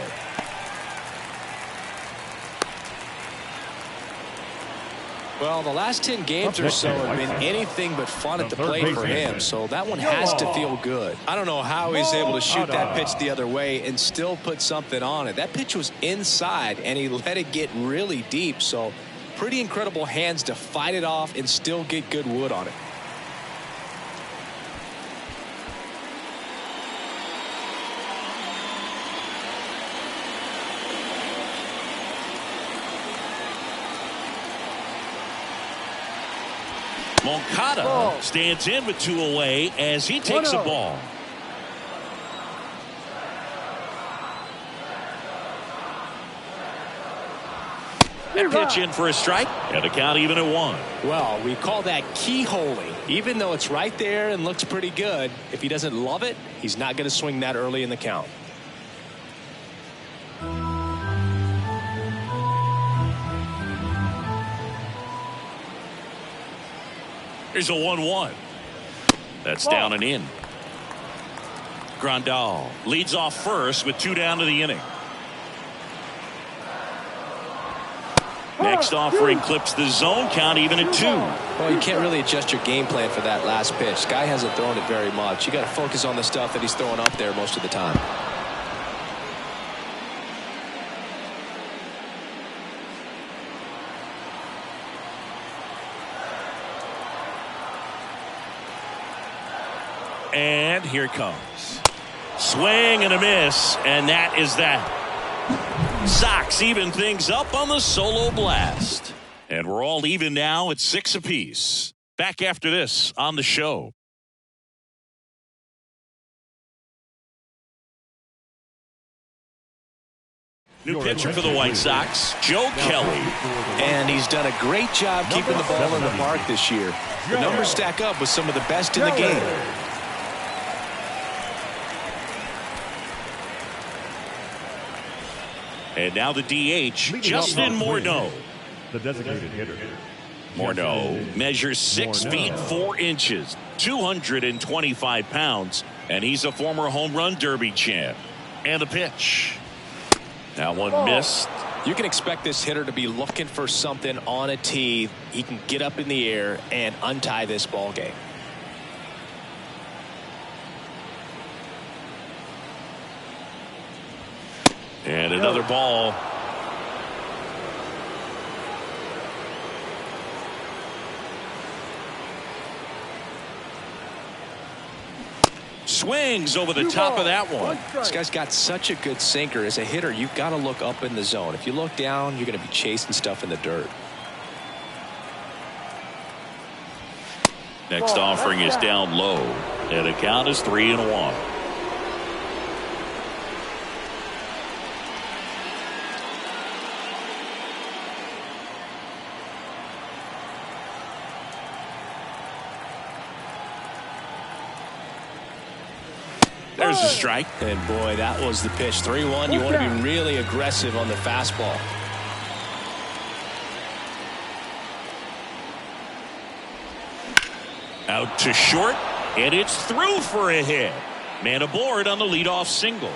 C: Well, the last 10 games or so have been anything but fun at the plate for him, so that one has to feel good. I don't know how he's able to shoot that pitch the other way and still put something on it. That pitch was inside, and he let it get really deep, so pretty incredible hands to fight it off and still get good wood on it.
B: Moncada stands in with 2 away as he takes a ball. And pitch in for a strike, and a count even at 1.
C: Well, we call that keyholing. Even though it's right there and looks pretty good, if he doesn't love it, he's not going to swing that early in the count.
B: Here's a 1-1. That's down and in. Grandal leads off first with 2 down to the inning. Next offering clips the zone, count even at 2.
C: Well, you can't really adjust your game plan for that last pitch. Guy hasn't thrown it very much. You got to focus on the stuff that he's throwing up there most of the time.
B: And here it comes. Swing and a miss, and that is that. Sox even things up on the solo blast. And we're all even now at 6 apiece. Back after this on the show. New pitcher for the White Sox, Joe Kelly.
C: And he's done a great job keeping the ball in the park this year. The numbers stack up with some of the best in the game.
B: And now the DH, Justin Morneau.
A: The designated hitter.
B: Morneau measures 6 feet 4 inches, 225 pounds, and he's a former home run derby champ. And the pitch. That one missed.
C: You can expect this hitter to be looking for something on a tee. He can get up in the air and untie this ball game.
B: And another ball. Swings over the top of that one.
C: This guy's got such a good sinker. As a hitter, you've got to look up in the zone. If you look down, you're going to be chasing stuff in the dirt.
B: Next offering is down low. And the count is 3-1. There's a strike.
C: And boy, that was the pitch. 3-1. You want to be really aggressive on the fastball.
B: Out to short, and it's through for a hit. Man aboard on the leadoff single.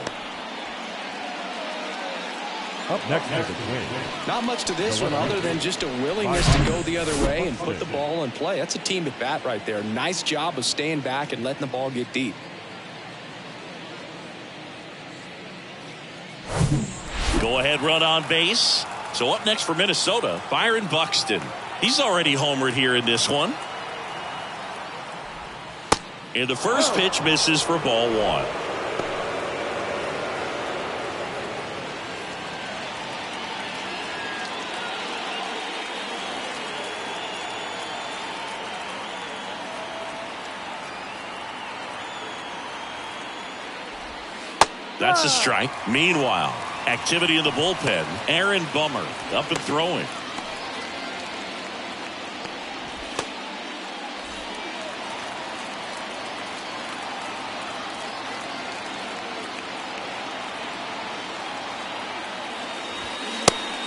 A: Up next is the Twins.
C: Not much to this one other than just a willingness to go the other way and put the ball in play. That's a team at bat right there. Nice job of staying back and letting the ball get deep.
B: Go ahead run on base. So up next for Minnesota, Byron Buxton. He's already homered here in this one. And the first pitch misses for ball 1. That's a strike. Meanwhile, activity in the bullpen. Aaron Bummer up and throwing.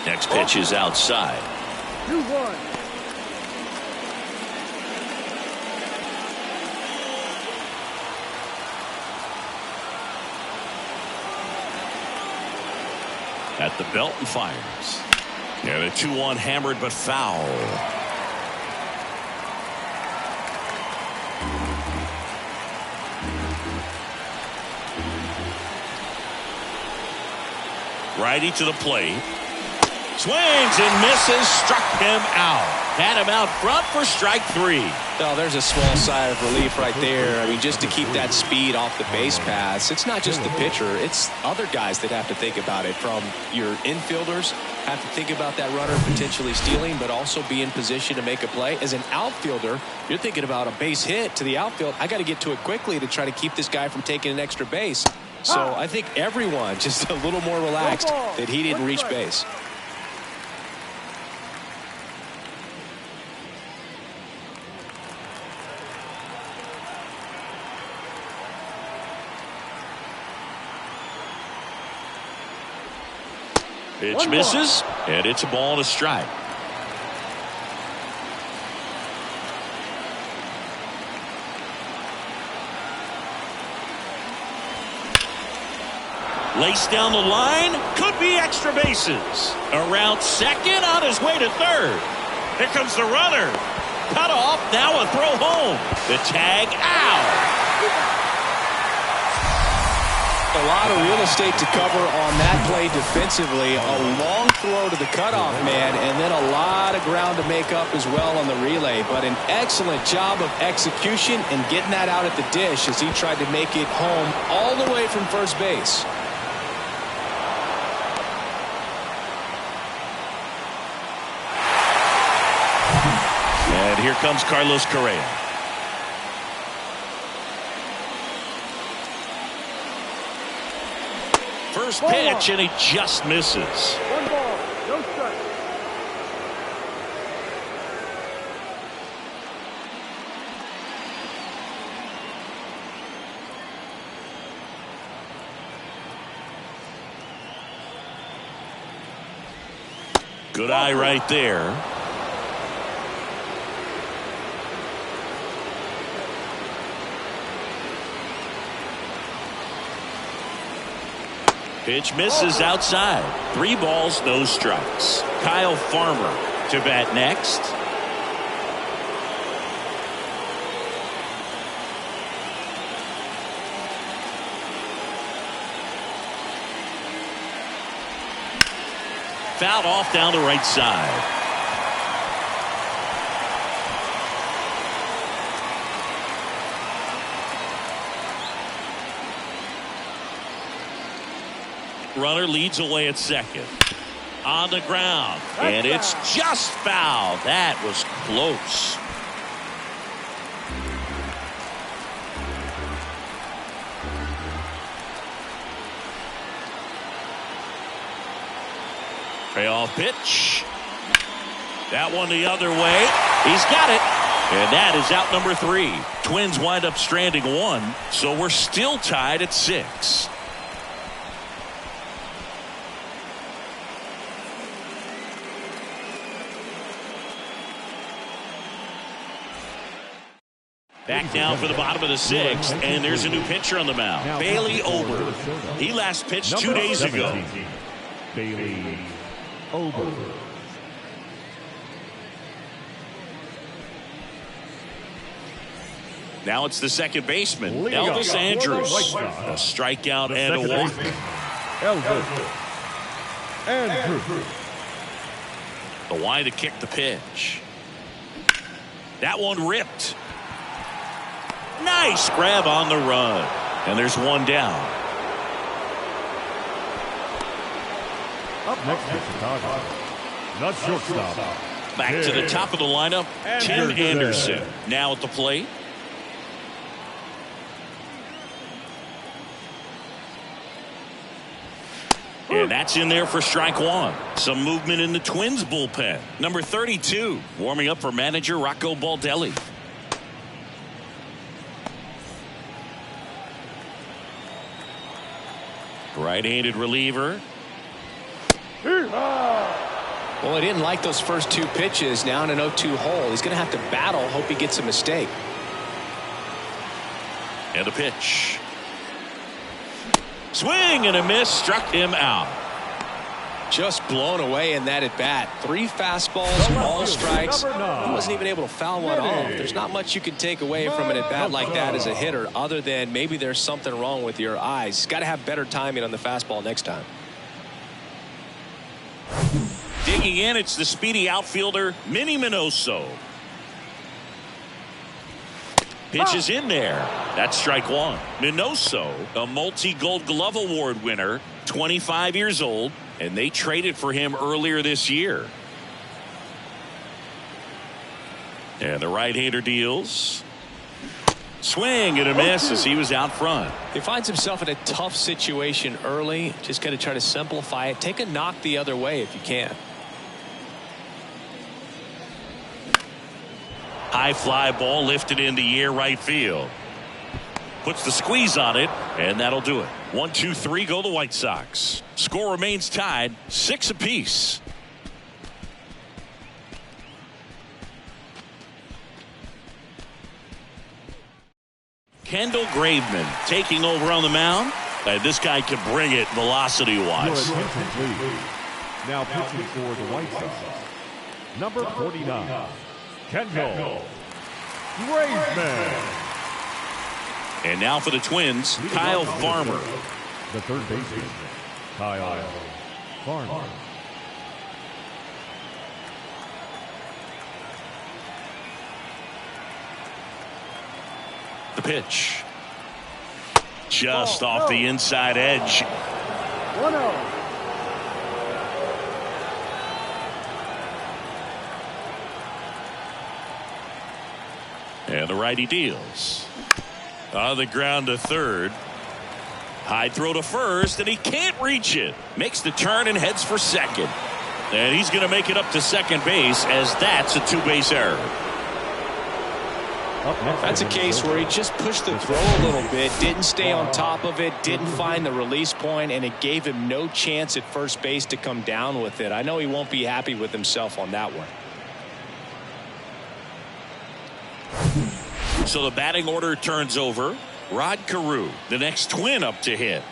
B: Next pitch is outside.
D: 2-1.
B: the belt and fires. And a 2-1 hammered but foul. Righty to the plate. Swings and misses. Struck him out. Had him out front for strike 3.
C: Well, there's a small sigh of relief right there. I mean, just to keep that speed off the base paths. It's not just the pitcher. It's other guys that have to think about it. From your infielders have to think about that runner potentially stealing, but also be in position to make a play. As an outfielder, you're thinking about a base hit to the outfield. I got to get to it quickly to try to keep this guy from taking an extra base. So I think everyone just a little more relaxed that he didn't reach base.
B: Pitch misses, and it's a ball and a strike. Laced down the line, could be extra bases. Around second, on his way to third. Here comes the runner. Cut off, now a throw home. The tag out.
C: A lot of real estate to cover on that play defensively. A long throw to the cutoff man, and then a lot of ground to make up as well on the relay. But an excellent job of execution and getting that out at the dish as he tried to make it home all the way from first base.
B: And here comes Carlos Correa. First pitch, and he just misses.
D: 1 ball, no strike.
B: Good eye right there. Pitch misses outside. 3 balls, no strikes. Kyle Farmer to bat next. Fouled off down the right side. Runner leads away at second. On the ground. And it's just foul. That was close. Payoff pitch. That one the other way. He's got it. And that is out number 3. Twins wind up stranding 1. So we're still tied at 6. Back now for the bottom of the 6th, and there's a new pitcher on the mound, Bailey Ober. He last pitched 2 days ago.
A: Bailey Ober.
B: Now it's the second baseman, Elvis Andrus. A strikeout and a walk.
A: Elvis Andrus.
B: The wind to kick the pitch. That one ripped. Nice grab on the run. And there's 1 down.
A: Up next to Chicago, the shortstop.
B: Back to the top of the lineup, Tim Anderson. Now at the plate. And that's in there for strike 1. Some movement in the Twins bullpen. Number 32, warming up for manager Rocco Baldelli. Right-handed reliever.
C: Well, he didn't like those first 2 pitches. Now in an 0-2 hole. He's going to have to battle. Hope he gets a mistake.
B: And a pitch. Swing and a miss. Struck him out.
C: Just blown away in that at bat. 3 fastballs, all strikes. He wasn't even able to foul one off. There's not much you can take away from an at bat like that as a hitter, other than maybe there's something wrong with your eyes. Got to have better timing on the fastball next time.
B: Digging in, it's the speedy outfielder, Minnie Minoso. Pitch is in there. That's strike 1. Minoso, a multi-Gold Glove Award winner, 25 years old, and they traded for him earlier this year. And the right-hander deals. Swing and a miss as he was out front.
C: He finds himself in a tough situation early. Just got to try to simplify it. Take a knock the other way if you can.
B: High fly ball lifted in the air right field. Puts the squeeze on it, and that'll do it. 1, 2, 3 go the White Sox. Score remains tied, 6 apiece. Kendall Graveman taking over on the mound. This guy can bring it velocity-wise.
A: Your attention, please. Now pitching for the White Sox, number 49, Kendall Graveman.
B: And now for the Twins, Kyle Farmer.
A: The third baseman, Kyle Farmer.
B: The pitch. Just off the inside edge.
D: 1-0.
B: And the righty deals. On the ground to third. High throw to first, and he can't reach it. Makes the turn and heads for second. And he's going to make it up to second base, as that's a 2-base error.
C: That's a case where he just pushed the throw a little bit, didn't stay on top of it, didn't find the release point, and it gave him no chance at first base to come down with it. I know he won't be happy with himself on that one.
B: So the batting order turns over. Rod Carew, the next Twin up to hit.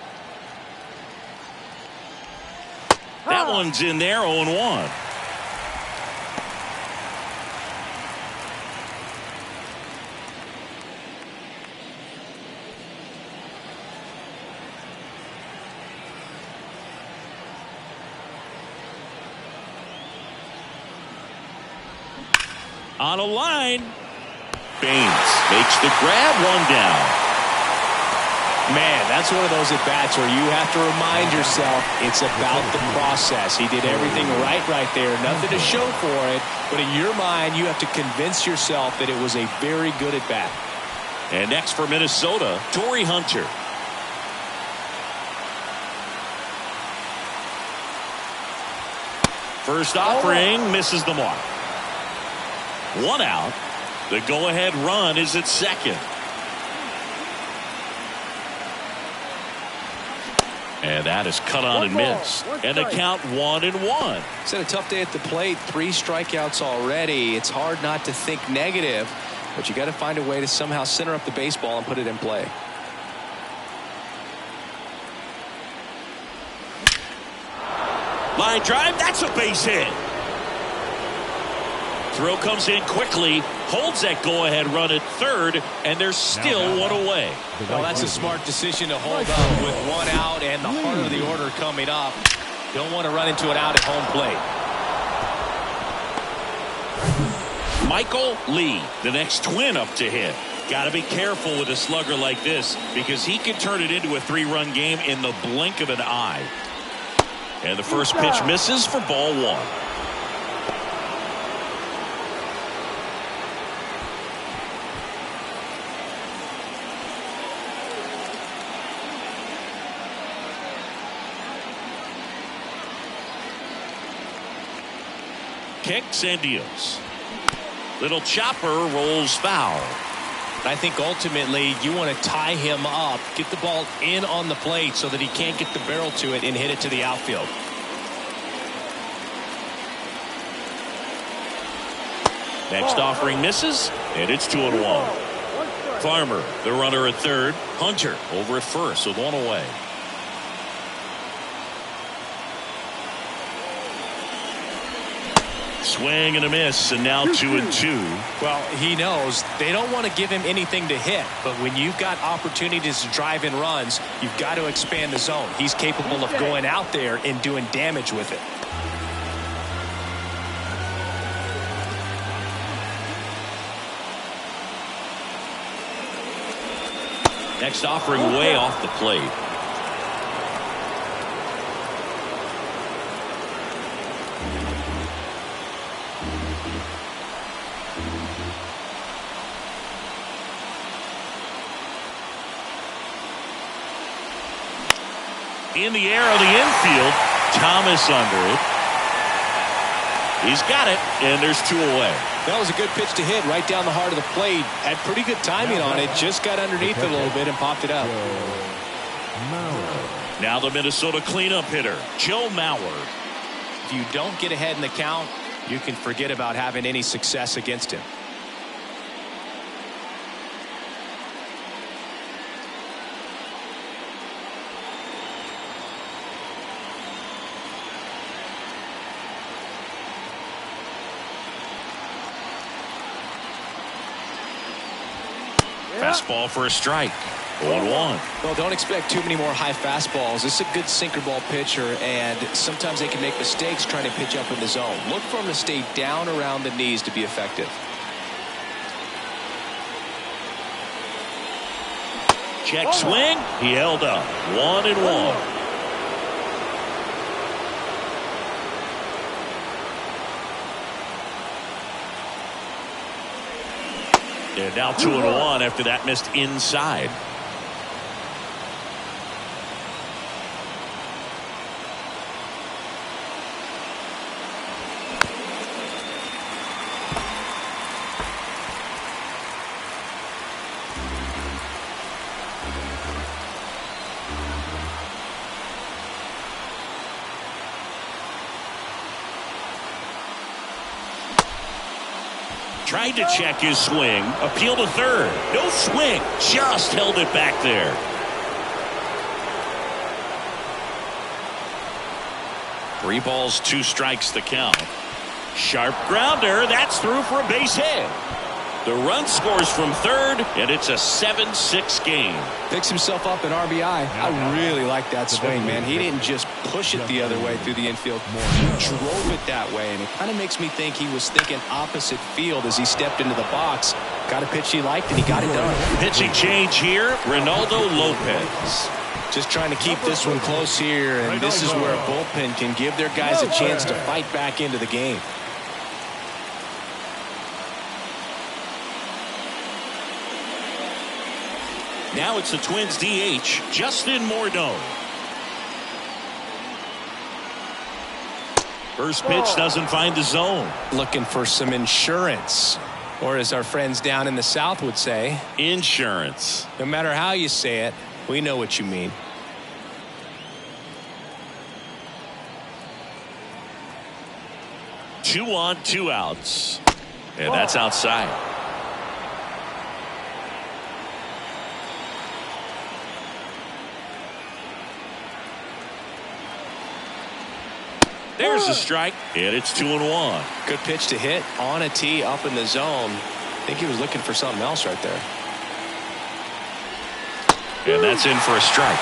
B: That one's in there, 0-1. On a line. Baines makes the grab, one down.
C: Man, that's one of those at-bats where you have to remind yourself it's about the process. He did everything right there. Nothing to show for it. But in your mind, you have to convince yourself that it was a very good at-bat.
B: And next for Minnesota, Torrey Hunter. First offering misses the mark. 1 out. The go-ahead run is at second. And that is cut on and missed. And the count 1-1.
C: It's had a tough day at the plate. 3 strikeouts already. It's hard not to think negative, but you got to find a way to somehow center up the baseball and put it in play.
B: Line drive, that's a base hit. Throw comes in quickly, holds that go-ahead run at third, and they're still 1 away.
C: Well, that's a smart decision to hold up with 1 out and the heart of the order coming up. Don't want to run into an out at home plate.
B: Michael Lee, the next Twin up to hit. Got to be careful with a slugger like this because he can turn it into a 3-run game in the blink of an eye. And the first pitch misses for ball 1. Kicks and deals. Little chopper rolls foul.
C: I think ultimately you want to tie him up, get the ball in on the plate so that he can't get the barrel to it and hit it to the outfield.
B: Next offering misses, and it's 2-1. Farmer, the runner at third. Hunter over at first with 1 away. Swing and a miss, and now 2-2.
C: Well, he knows they don't want to give him anything to hit, but when you've got opportunities to drive in runs, you've got to expand the zone. He's capable of going out there and doing damage with it.
B: Next offering way off the plate. In the air of the infield, Thomas under it. He's got it, and there's 2 away.
C: That was a good pitch to hit right down the heart of the plate. Had pretty good timing on it. Just got underneath it a little bit and popped it up.
B: Now the Minnesota cleanup hitter, Joe Mauer.
C: If you don't get ahead in the count, you can forget about having any success against him.
B: Fastball for a strike. 1-1.
C: Well, don't expect too many more high fastballs. This is a good sinker ball pitcher, and sometimes they can make mistakes trying to pitch up in the zone. Look for him to stay down around the knees to be effective.
B: Check swing. He held up. 1-1. They're now 2-1 after that missed inside. Tried to check his swing. Appeal to third. No swing. Just held it back there. 3 balls, 2 strikes the count. Sharp grounder. That's through for a base hit. The run scores from third, and it's a 7-6 game.
C: Picks himself up an RBI. I really like that swing, man. He didn't just push it the other way through the infield. He drove it that way, and it kind of makes me think he was thinking opposite field as he stepped into the box. Got a pitch he liked, and he got it done.
B: Pitching change here, Ronaldo Lopez.
C: Just trying to keep this one close here, and this is where a bullpen can give their guys a chance to fight back into the game.
B: Now it's the Twins DH, Justin Morneau. First pitch doesn't find the zone.
C: Looking for some insurance, or as our friends down in the South would say,
B: insurance.
C: No matter how you say it, we know what you mean.
B: Two on, 2 outs. And that's outside. There's a strike, and it's 2-1.
C: Good pitch to hit on a tee up in the zone. I think he was looking for something else right there.
B: And that's in for a strike.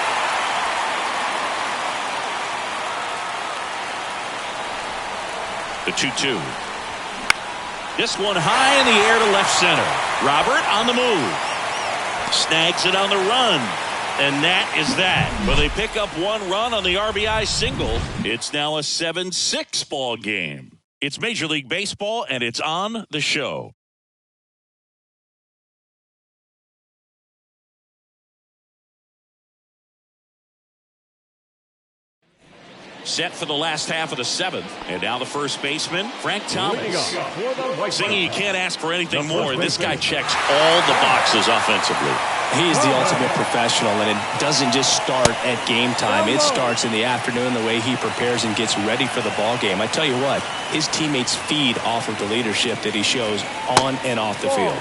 B: The 2-2. This one high in the air to left center. Robert on the move. Snags it on the run. And that is that. But they pick up 1 run on the RBI single. It's now a 7-6 ball game. It's Major League Baseball, and it's on the show. Set for the last half of the 7th. And now the first baseman, Frank Thomas. Singing, you can't ask for anything more. This guy checks all the boxes offensively.
C: He's the ultimate professional, and it doesn't just start at game time. It starts in the afternoon, the way he prepares and gets ready for the ball game. I tell you what, his teammates feed off of the leadership that he shows on and off the field.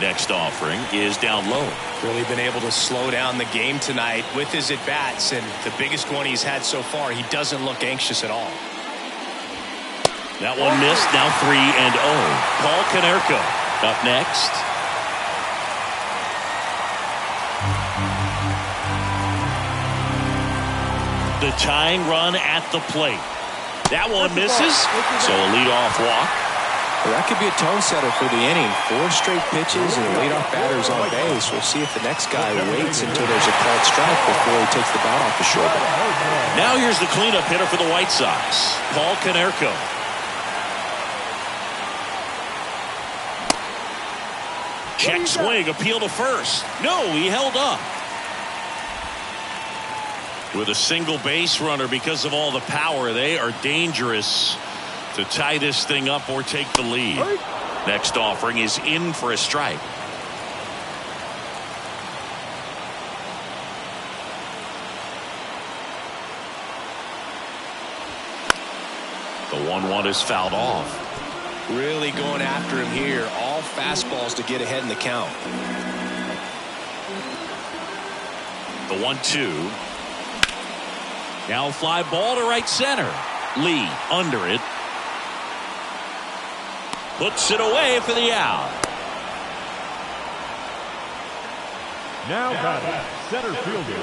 B: Next offering is down low.
C: Really been able to slow down the game tonight with his at-bats, and the biggest one he's had so far, he doesn't look anxious at all.
B: That one missed. Now 3-0. Paul Konerko up next. The tying run at the plate. That one misses. So a leadoff walk.
C: Well, that could be a tone setter for the inning. 4 straight pitches and the leadoff batter's on base. We'll see if the next guy waits until there's a called strike before he takes the bat off the shoulder.
B: Now here's the cleanup hitter for the White Sox, Paul Konerko. Check swing, appeal to first. No, he held up. With a single base runner, because of all the power, they are dangerous to tie this thing up or take the lead. Next offering is in for a strike. The 1-1 is fouled off.
C: Really going after him here. All fastballs to get ahead in the count.
B: The 1-2. Now fly ball to right center. Lee under it. Puts it away for the out.
A: Now batting, center fielder,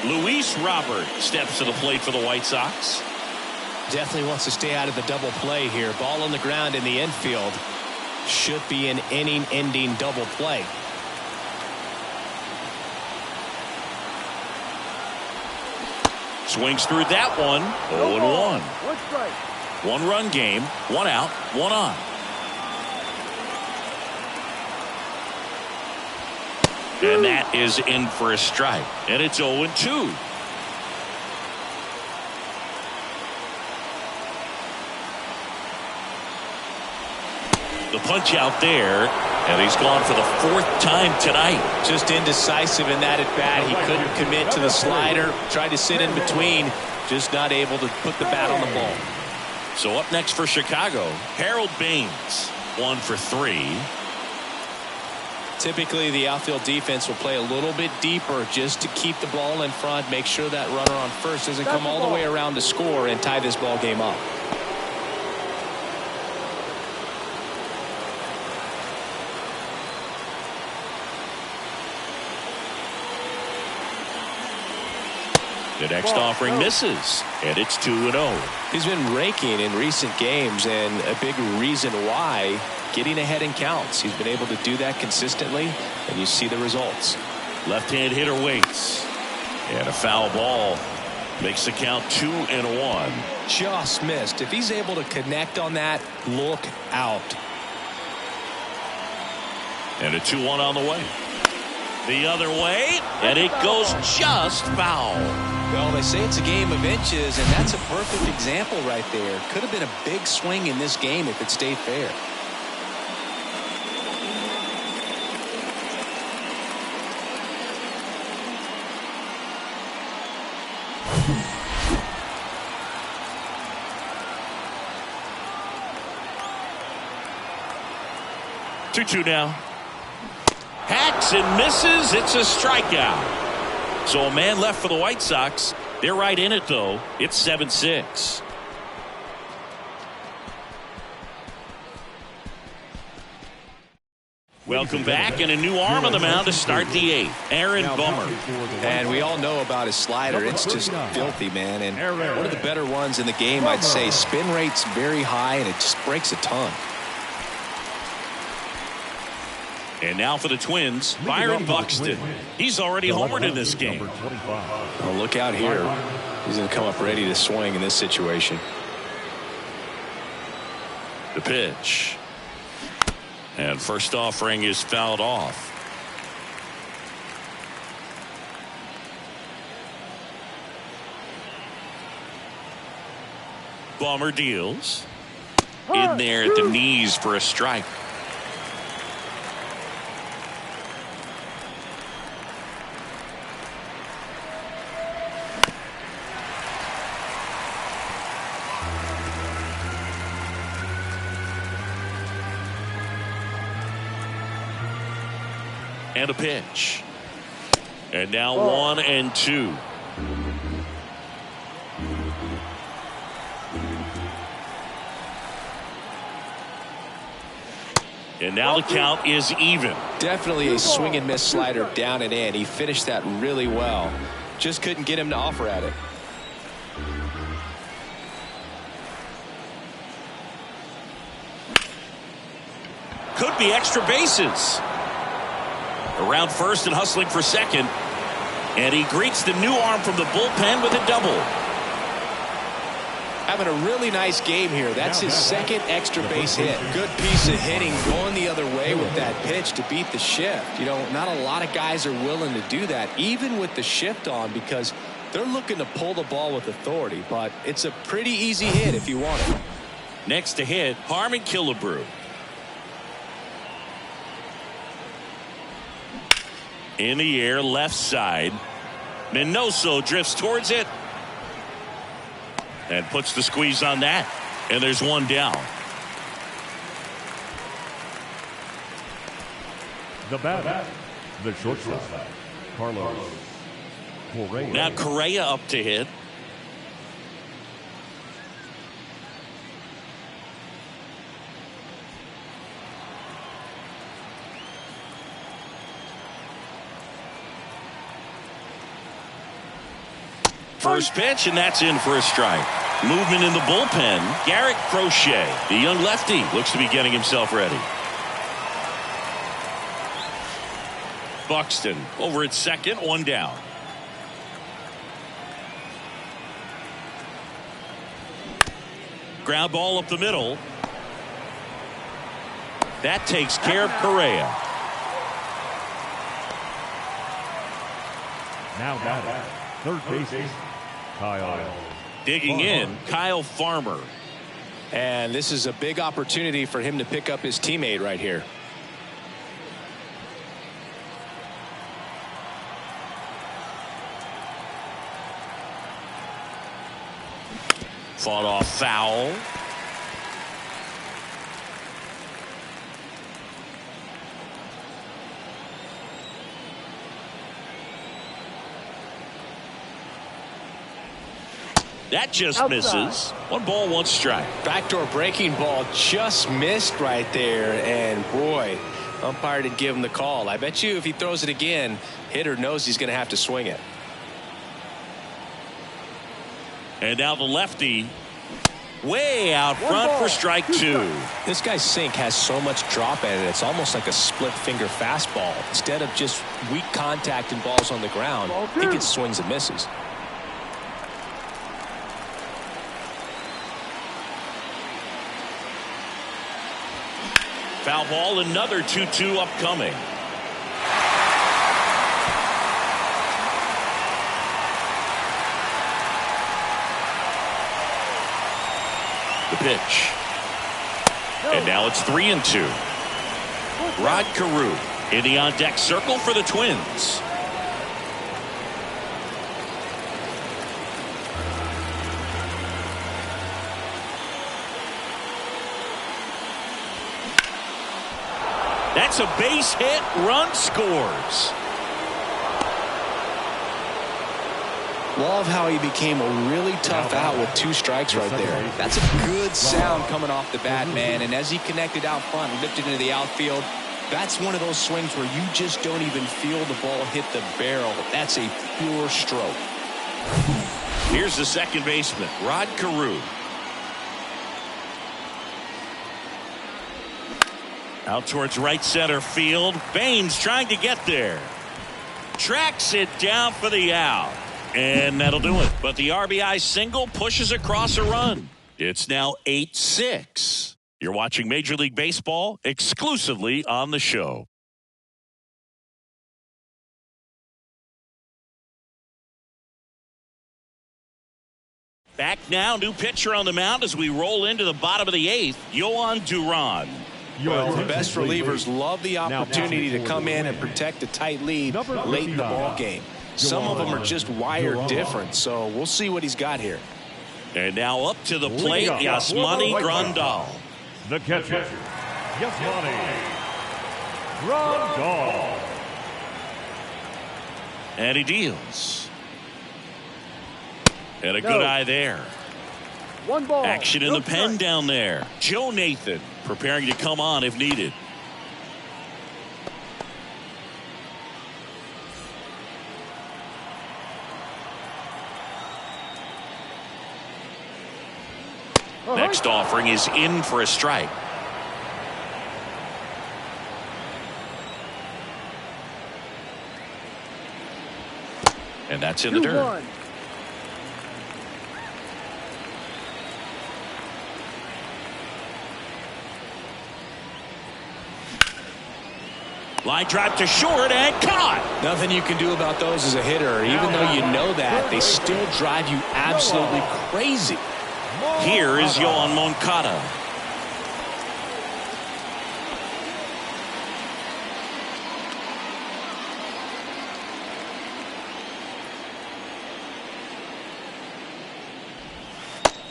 B: Luis Robert steps to the plate for the White Sox.
C: Definitely wants to stay out of the double play here. Ball on the ground in the infield. Should be an inning-ending double play.
B: Swings through that one. 0-1.
D: 1 strike.
B: 1-run game. 1 out. 1 on. And that is in for a strike. And it's 0-2. The punch out there. And he's gone for the 4th time tonight.
C: Just indecisive in that at bat. He couldn't commit to the slider. Tried to sit in between. Just not able to put the bat on the ball.
B: So up next for Chicago, Harold Baines. 1 for 3.
C: Typically the outfield defense will play a little bit deeper just to keep the ball in front. Make sure that runner on first doesn't come all the way around to score and tie this ball game up.
B: The next offering misses, and it's 2-0.
C: He's been raking in recent games, and a big reason why, getting ahead in counts. He's been able to do that consistently, and you see the results.
B: Left-hand hitter waits, and a foul ball makes the count 2-1.
C: Just missed. If he's able to connect on that, look out.
B: And a 2-1 on the way. The other way, and it goes just foul.
C: Well, they say it's a game of inches, and that's a perfect example right there. Could have been a big swing in this game if it stayed fair.
B: Two now. Hacks and misses. It's a strikeout. So a man left for the White Sox. They're right in it, though. It's 7-6. Welcome back, and a new arm on the mound to start the 8th. Aaron Bummer.
C: And we all know about his slider. It's just filthy, man. And one of the better ones in the game, I'd say. Spin rate's very high, and it just breaks a ton.
B: And now for the Twins, Byron Buxton. He's already homered in this game.
C: Well, look out here. He's going to come up ready to swing in this situation.
B: The pitch. And first offering is fouled off. Bummer deals. In there at the knees for a strike. And a pitch. And now 1-2. And now the count is even.
C: Definitely a swing and miss slider down and in. He finished that really well. Just couldn't get him to offer at it.
B: Could be extra bases. Around first and hustling for second. And he greets the new arm from the bullpen with a double.
C: Having a really nice game here. That's his second extra base hit. Good piece of hitting going the other way with that pitch to beat the shift. You know, not a lot of guys are willing to do that, even with the shift on, because they're looking to pull the ball with authority. But it's a pretty easy hit if you want it.
B: Next to hit, Harmon Killebrew. In the air, left side. Minoso drifts towards it. And puts the squeeze on that. And there's one down.
A: The batter, the shortstop, Carlos Correa.
B: Now Correa up to hit. First pitch, and that's in for a strike. Movement in the bullpen. Garrett Crochet, the young lefty, looks to be getting himself ready. Buxton over at second, one down. Ground ball up the middle. That takes care of Correa.
A: Now batting, third baseman, Kyle.
B: Digging in, Kyle Farmer.
C: And this is a big opportunity for him to pick up his teammate right here.
B: Fought off foul. That just misses. One ball, one strike.
C: Backdoor breaking ball just missed right there. And boy, umpire didn't give him the call. I bet you if he throws it again, hitter knows he's going to have to swing it.
B: And now the lefty way out front for strike two.
C: This guy's sink has so much drop in it. It's almost like a split finger fastball. Instead of just weak contact and balls on the ground, he gets swings and misses.
B: Foul ball, another 2-2 upcoming. The pitch. And now it's 3-2. Rod Carew in the on-deck circle for the Twins. That's a base hit. Run scores.
C: Love how he became a really tough out with 2 strikes right there. That's a good sound coming off the bat, man. And as he connected out front and lifted into the outfield, that's one of those swings where you just don't even feel the ball hit the barrel. That's a pure stroke.
B: Here's the second baseman, Rod Carew. Out towards right center field. Baines trying to get there. Tracks it down for the out. And that'll do it. But the RBI single pushes across a run. It's now 8-6. You're watching Major League Baseball exclusively on the show. Back now, new pitcher on the mound as we roll into the bottom of the 8th, Yohan Duran.
C: Well, the best relievers love the opportunity to come in and protect a tight lead late in the ball game. Some of them are just wired different, so we'll see what he's got here.
B: And now up to the plate, Yasmani Grandal.
A: The catcher, Yasmani Grandal.
B: And he deals. And a good eye there.
D: One ball.
B: Action in the pen down there. Joe Nathan preparing to come on if needed. Next offering is in for a strike. And that's in the dirt.
D: 2-1.
B: Line drive to short and caught.
C: Nothing you can do about those as a hitter. Even though you know that, they still drive you absolutely crazy.
B: Here is Yoan Moncada.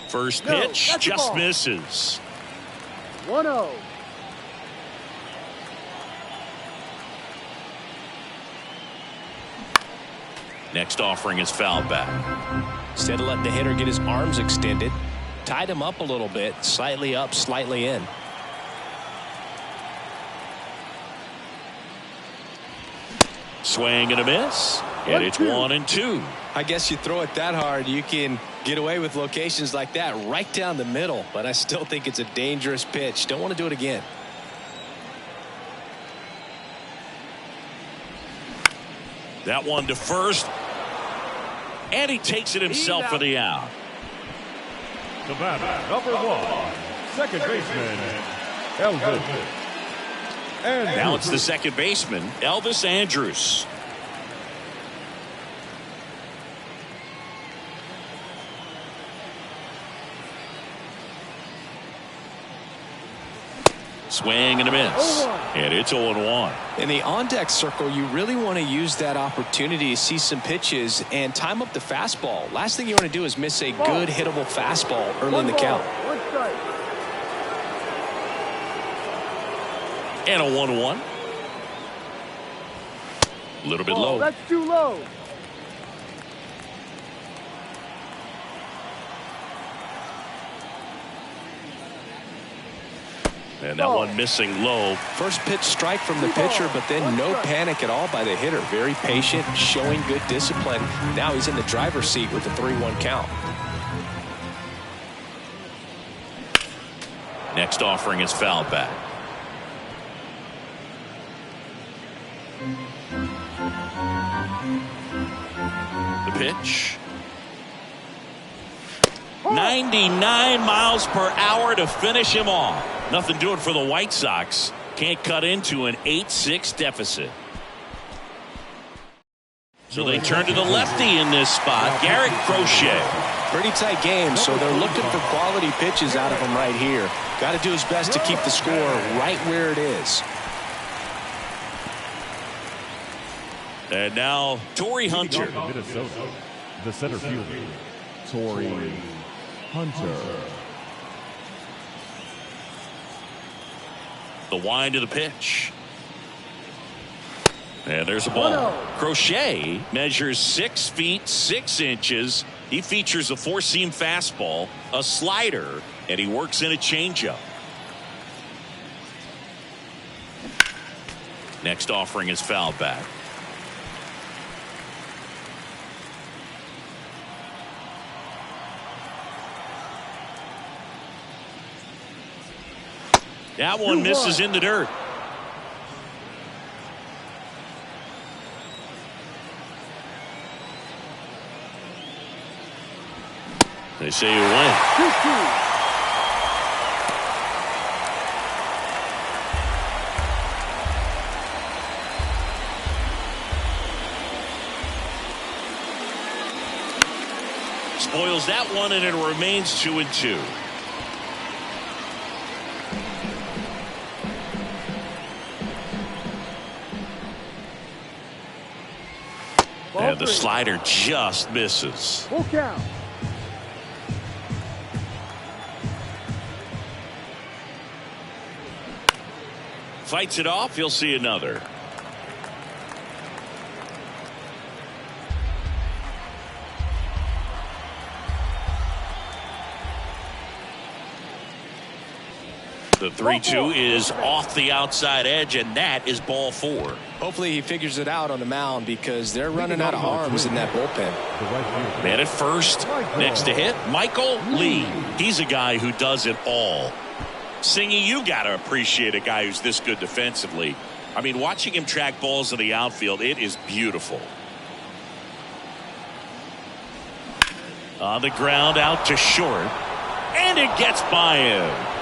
B: First pitch just misses.
D: 1-0.
B: Next offering is fouled back.
C: Instead of letting the hitter get his arms extended, tied him up a little bit, slightly up, slightly in.
B: Swing and a miss. And it's 1-2.
C: I guess you throw it that hard, you can get away with locations like that right down the middle. But I still think it's a dangerous pitch. Don't want to do it again.
B: That one to first. And he takes it himself for the out.
A: The batter, number 1, second baseman, Elvis Andrus.
B: Now it's the second baseman, Elvis Andrus. Swing and a miss. And it's 0-1.
C: In the on-deck circle, you really want to use that opportunity to see some pitches and time up the fastball. Last thing you want to do is miss a good hittable fastball early in the count.
D: 1 strike.
B: And a 1-1. A little bit low.
D: That's too low.
B: And that one missing low.
C: First pitch strike from the pitcher, but then no panic at all by the hitter. Very patient, showing good discipline. Now he's in the driver's seat with the 3-1 count.
B: Next offering is fouled back. The pitch. 99 miles per hour to finish him off. Nothing doing for the White Sox. Can't cut into an 8-6 deficit. So they turn to the lefty in this spot, Garrett Crochet.
C: Pretty tight game, so they're looking for quality pitches out of him right here. Got to do his best to keep the score right where it is.
B: And now Torrey Hunter.
A: Minnesota, the center fielder, Torrey Hunter.
B: The wind of the pitch. And there's a ball. Crochet measures 6 feet 6 inches. He features a 4-seam fastball, a slider, and he works in a changeup. Next offering is fouled back. That one misses in the dirt. They say you win.
D: 2-2.
B: Spoils that one, and it remains 2-2. And the slider just misses.
D: Full count.
B: Fights it off. He'll see another. The 3-2 is off the outside edge, and that is ball 4.
C: Hopefully he figures it out on the mound because they're running out of arms in that bullpen.
B: Man at first, next to hit, Michael Lee. He's a guy who does it all. Singy, you got to appreciate a guy who's this good defensively. I mean, watching him track balls in the outfield, it is beautiful. On the ground, out to short, and it gets by him.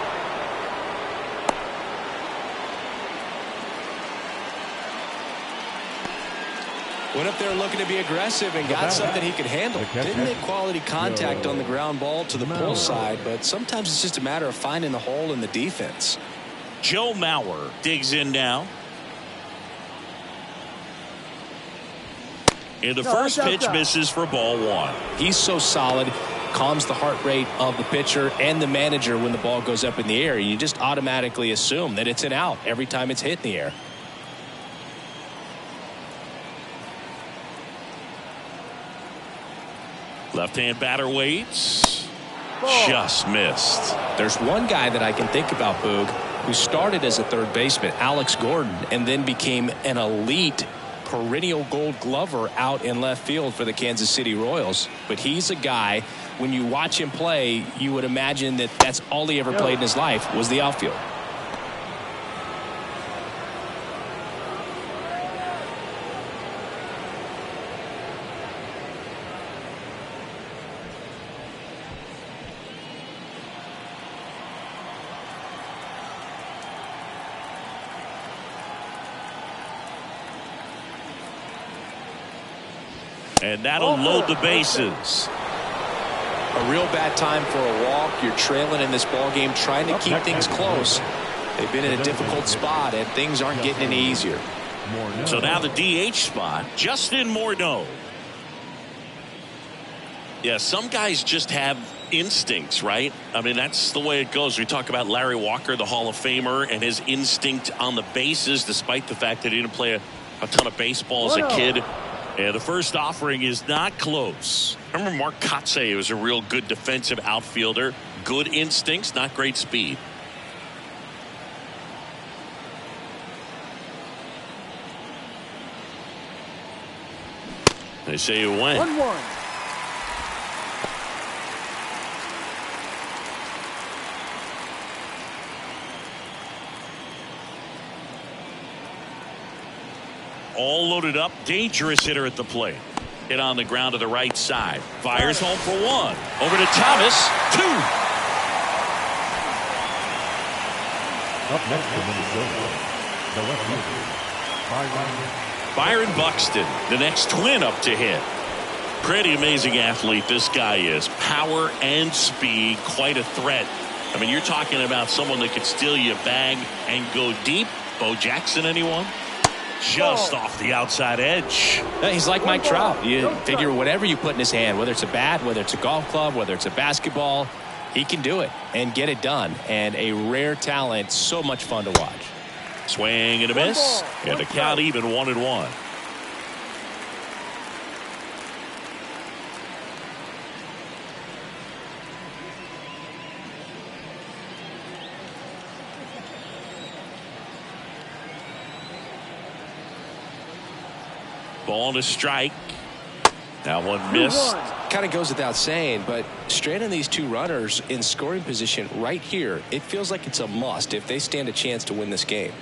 C: Went up there looking to be aggressive and got something he could handle. Didn't make quality contact on the ground ball to the pull side, but sometimes it's just a matter of finding the hole in the defense.
B: Joe Mauer digs in now. And the first pitch misses for ball 1.
C: He's so solid, calms the heart rate of the pitcher and the manager when the ball goes up in the air. You just automatically assume that it's an out every time it's hit in the air.
B: Left-hand batter waits. Just missed.
C: There's one guy that I can think about, Boog, who started as a third baseman, Alex Gordon, and then became an elite perennial Gold Glover out in left field for the Kansas City Royals. But he's a guy, when you watch him play, you would imagine that that's all he ever played in his life was the outfield.
B: And that'll load the bases.
C: A real bad time for a walk. You're trailing in this ball game, trying to keep things close. They've been in a difficult spot, and things aren't getting any easier.
B: So now the DH spot, Justin Morneau. Yeah, some guys just have instincts, right? I mean, that's the way it goes. We talk about Larry Walker, the Hall of Famer, and his instinct on the bases, despite the fact that he didn't play a ton of baseball as a kid. And the first offering is not close. I remember Mark Kotsay was a real good defensive outfielder. Good instincts, not great speed. They say you went.
D: 1-1.
B: All loaded up, dangerous hitter at the plate. Hit on the ground to the right side. Fires home for 1. Over to Thomas. 2.
A: Up next for Minnesota, the left-hander,
B: Byron Buxton, the next twin up to hit. Pretty amazing athlete this guy is. Power and speed, quite a threat. I mean, you're talking about someone that could steal you a bag and go deep. Bo Jackson, anyone? Just off the outside edge.
C: He's like Mike Trout. You figure whatever you put in his hand, whether it's a bat, whether it's a golf club, whether it's a basketball, he can do it and get it done. And a rare talent, so much fun to watch.
B: Swing and a miss. And the count even 1-1. Ball and a strike. That one missed.
C: Kind of goes without saying, but stranding these two runners in scoring position right here, it feels like it's a must if they stand a chance to win this game.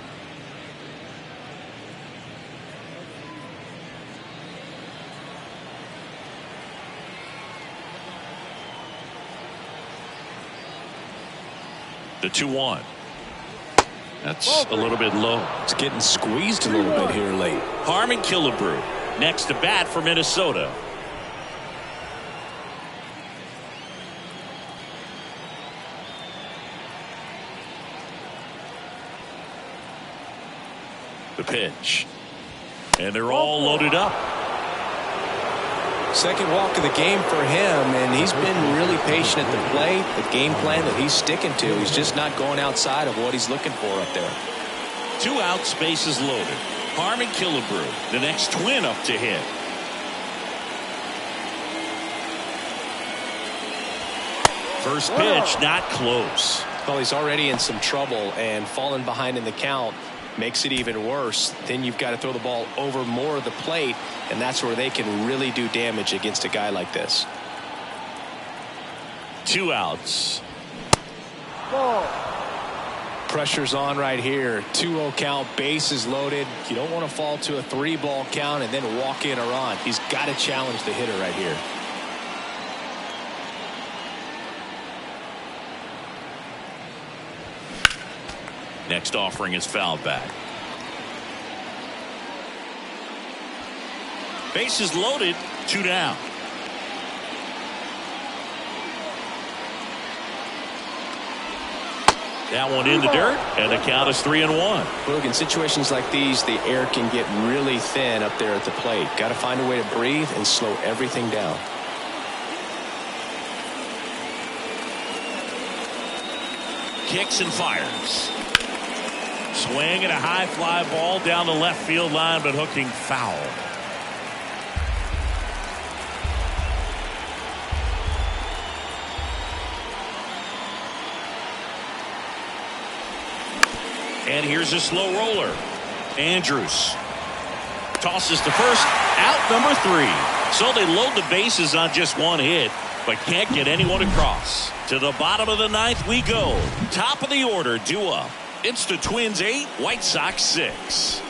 B: The 2-1. That's a little bit low.
C: It's getting squeezed a little bit here late.
B: Harmon Killebrew next to bat for Minnesota. The pitch. And they're all loaded up.
C: Second walk of the game for him, and he's been really patient at the plate. The game plan that he's sticking to, he's just not going outside of what he's looking for up there.
B: 2 outs, bases loaded. Harmon Killebrew, the next twin up to hit. First pitch, not close.
C: Well, he's already in some trouble, and falling behind in the count makes it even worse. Then you've got to throw the ball over more of the plate, and that's where they can really do damage against a guy like this.
B: 2 outs.
D: Ball.
C: Pressure's on right here. 2-0 count, bases loaded. You don't want to fall to a 3-ball count and then walk in or on. He's got to challenge the hitter right here.
B: Next offering is fouled back. Bases loaded, 2 down. That one in the dirt, and the count is 3-1.
C: Look, in situations like these, the air can get really thin up there at the plate. Got to find a way to breathe and slow everything down.
B: Kicks and fires. Swing and a high fly ball down the left field line, but hooking foul. And here's a slow roller. Andrews tosses to first, out number 3. So they load the bases on just 1 hit, but can't get anyone across. To the bottom of the 9th we go. Top of the order, due up. It's the Twins 8, White Sox 6.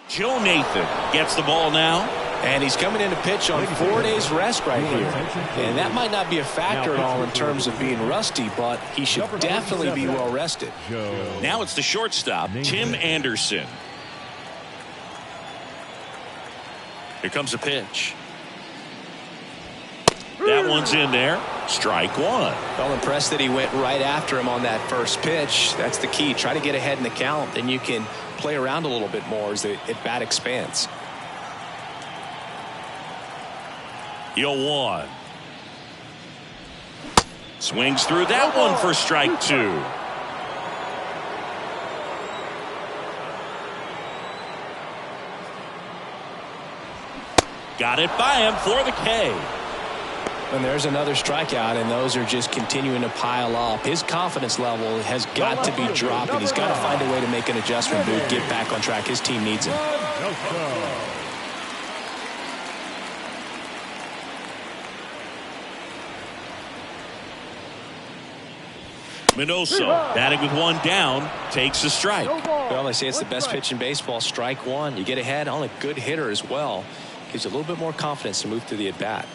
B: Joe Nathan gets the ball now.
C: And he's coming in to pitch on 4 days rest right here. And that might not be a factor at all in terms of being rusty, but he should definitely be well rested.
B: Now it's the shortstop, Tim Anderson. Here comes a pitch. That one's in there. Strike 1.
C: Well, impressed that he went right after him on that first pitch. That's the key. Try to get ahead in the count. Then you can play around a little bit more as the at-bat expands.
B: 0-1. Swings through that one for strike 2. Got it by him for the K.
C: And there's another strikeout, and those are just continuing to pile up. His confidence level has got to be dropping. He's got to find a way to make an adjustment, Boog, get back on track. His team needs him.
B: Minoso batting with 1 down, takes a strike.
C: Well, they say it's the best pitch in baseball. Strike 1. You get ahead on a good hitter as well. Gives you a little bit more confidence to move through the at-bat.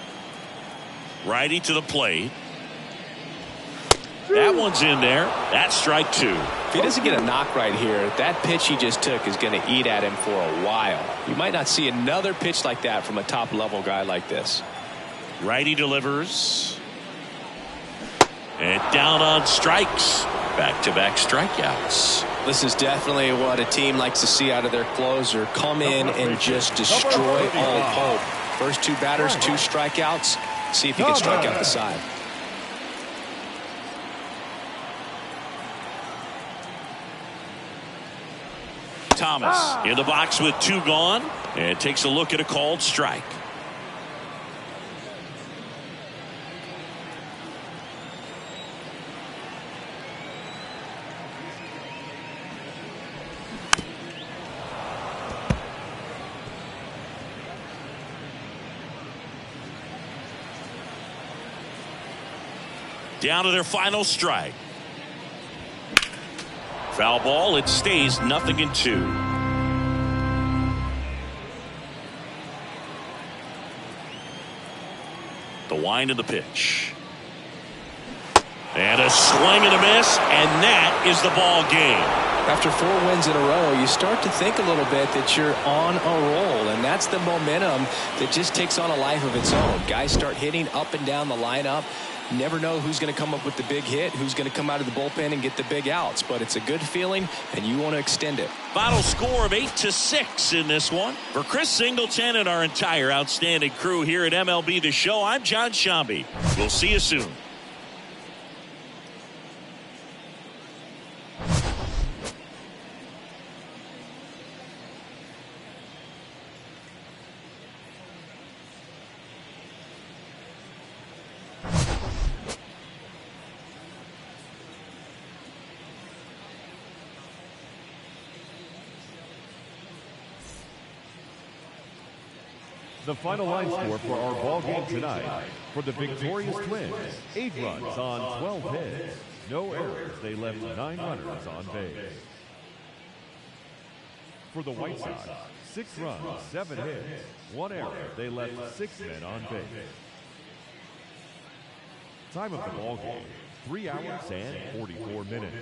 B: Righty to the plate. That one's in there. That's strike 2.
C: If he doesn't get a knock right here, that pitch he just took is going to eat at him for a while. You might not see another pitch like that from a top-level guy like this.
B: Righty delivers. And down on strikes. Back-to-back strikeouts.
C: This is definitely what a team likes to see out of their closer. Come in and just destroy all hope. First 2 batters, 2 strikeouts. See if he can strike out the side.
B: Thomas in the box with 2 gone, and takes a look at a called strike. Down to their final strike. Foul ball. It stays 0-2. The wind of the pitch. And a swing and a miss, and that is the ball game.
C: After 4 wins in a row, you start to think a little bit that you're on a roll, and that's the momentum that just takes on a life of its own. Guys start hitting up and down the lineup. Never know who's going to come up with the big hit, who's going to come out of the bullpen and get the big outs, but it's a good feeling, and you want to extend it.
B: Final score of 8-6 in this one. For Chris Singleton and our entire outstanding crew here at MLB The Show, I'm John Shambi. We'll see you soon.
A: The final line score for our ball game tonight: for the victorious Twins, 8 runs on 12 hits, no errors. They left 9 runners on base. For the White Sox, 6 runs, 7 hits, 1 error. They left 6 men on base. Time of the ball game: 3 hours and 44 minutes.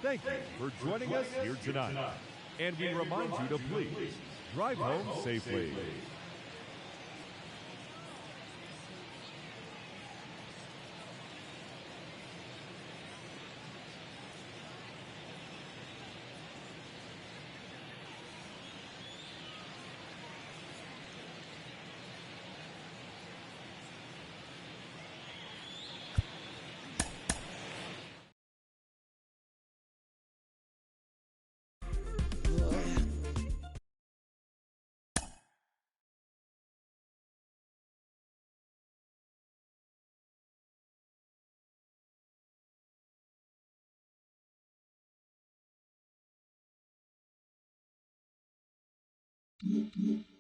A: Thank you for joining us here tonight, and we remind you to please drive home safely.
E: Mm-hmm.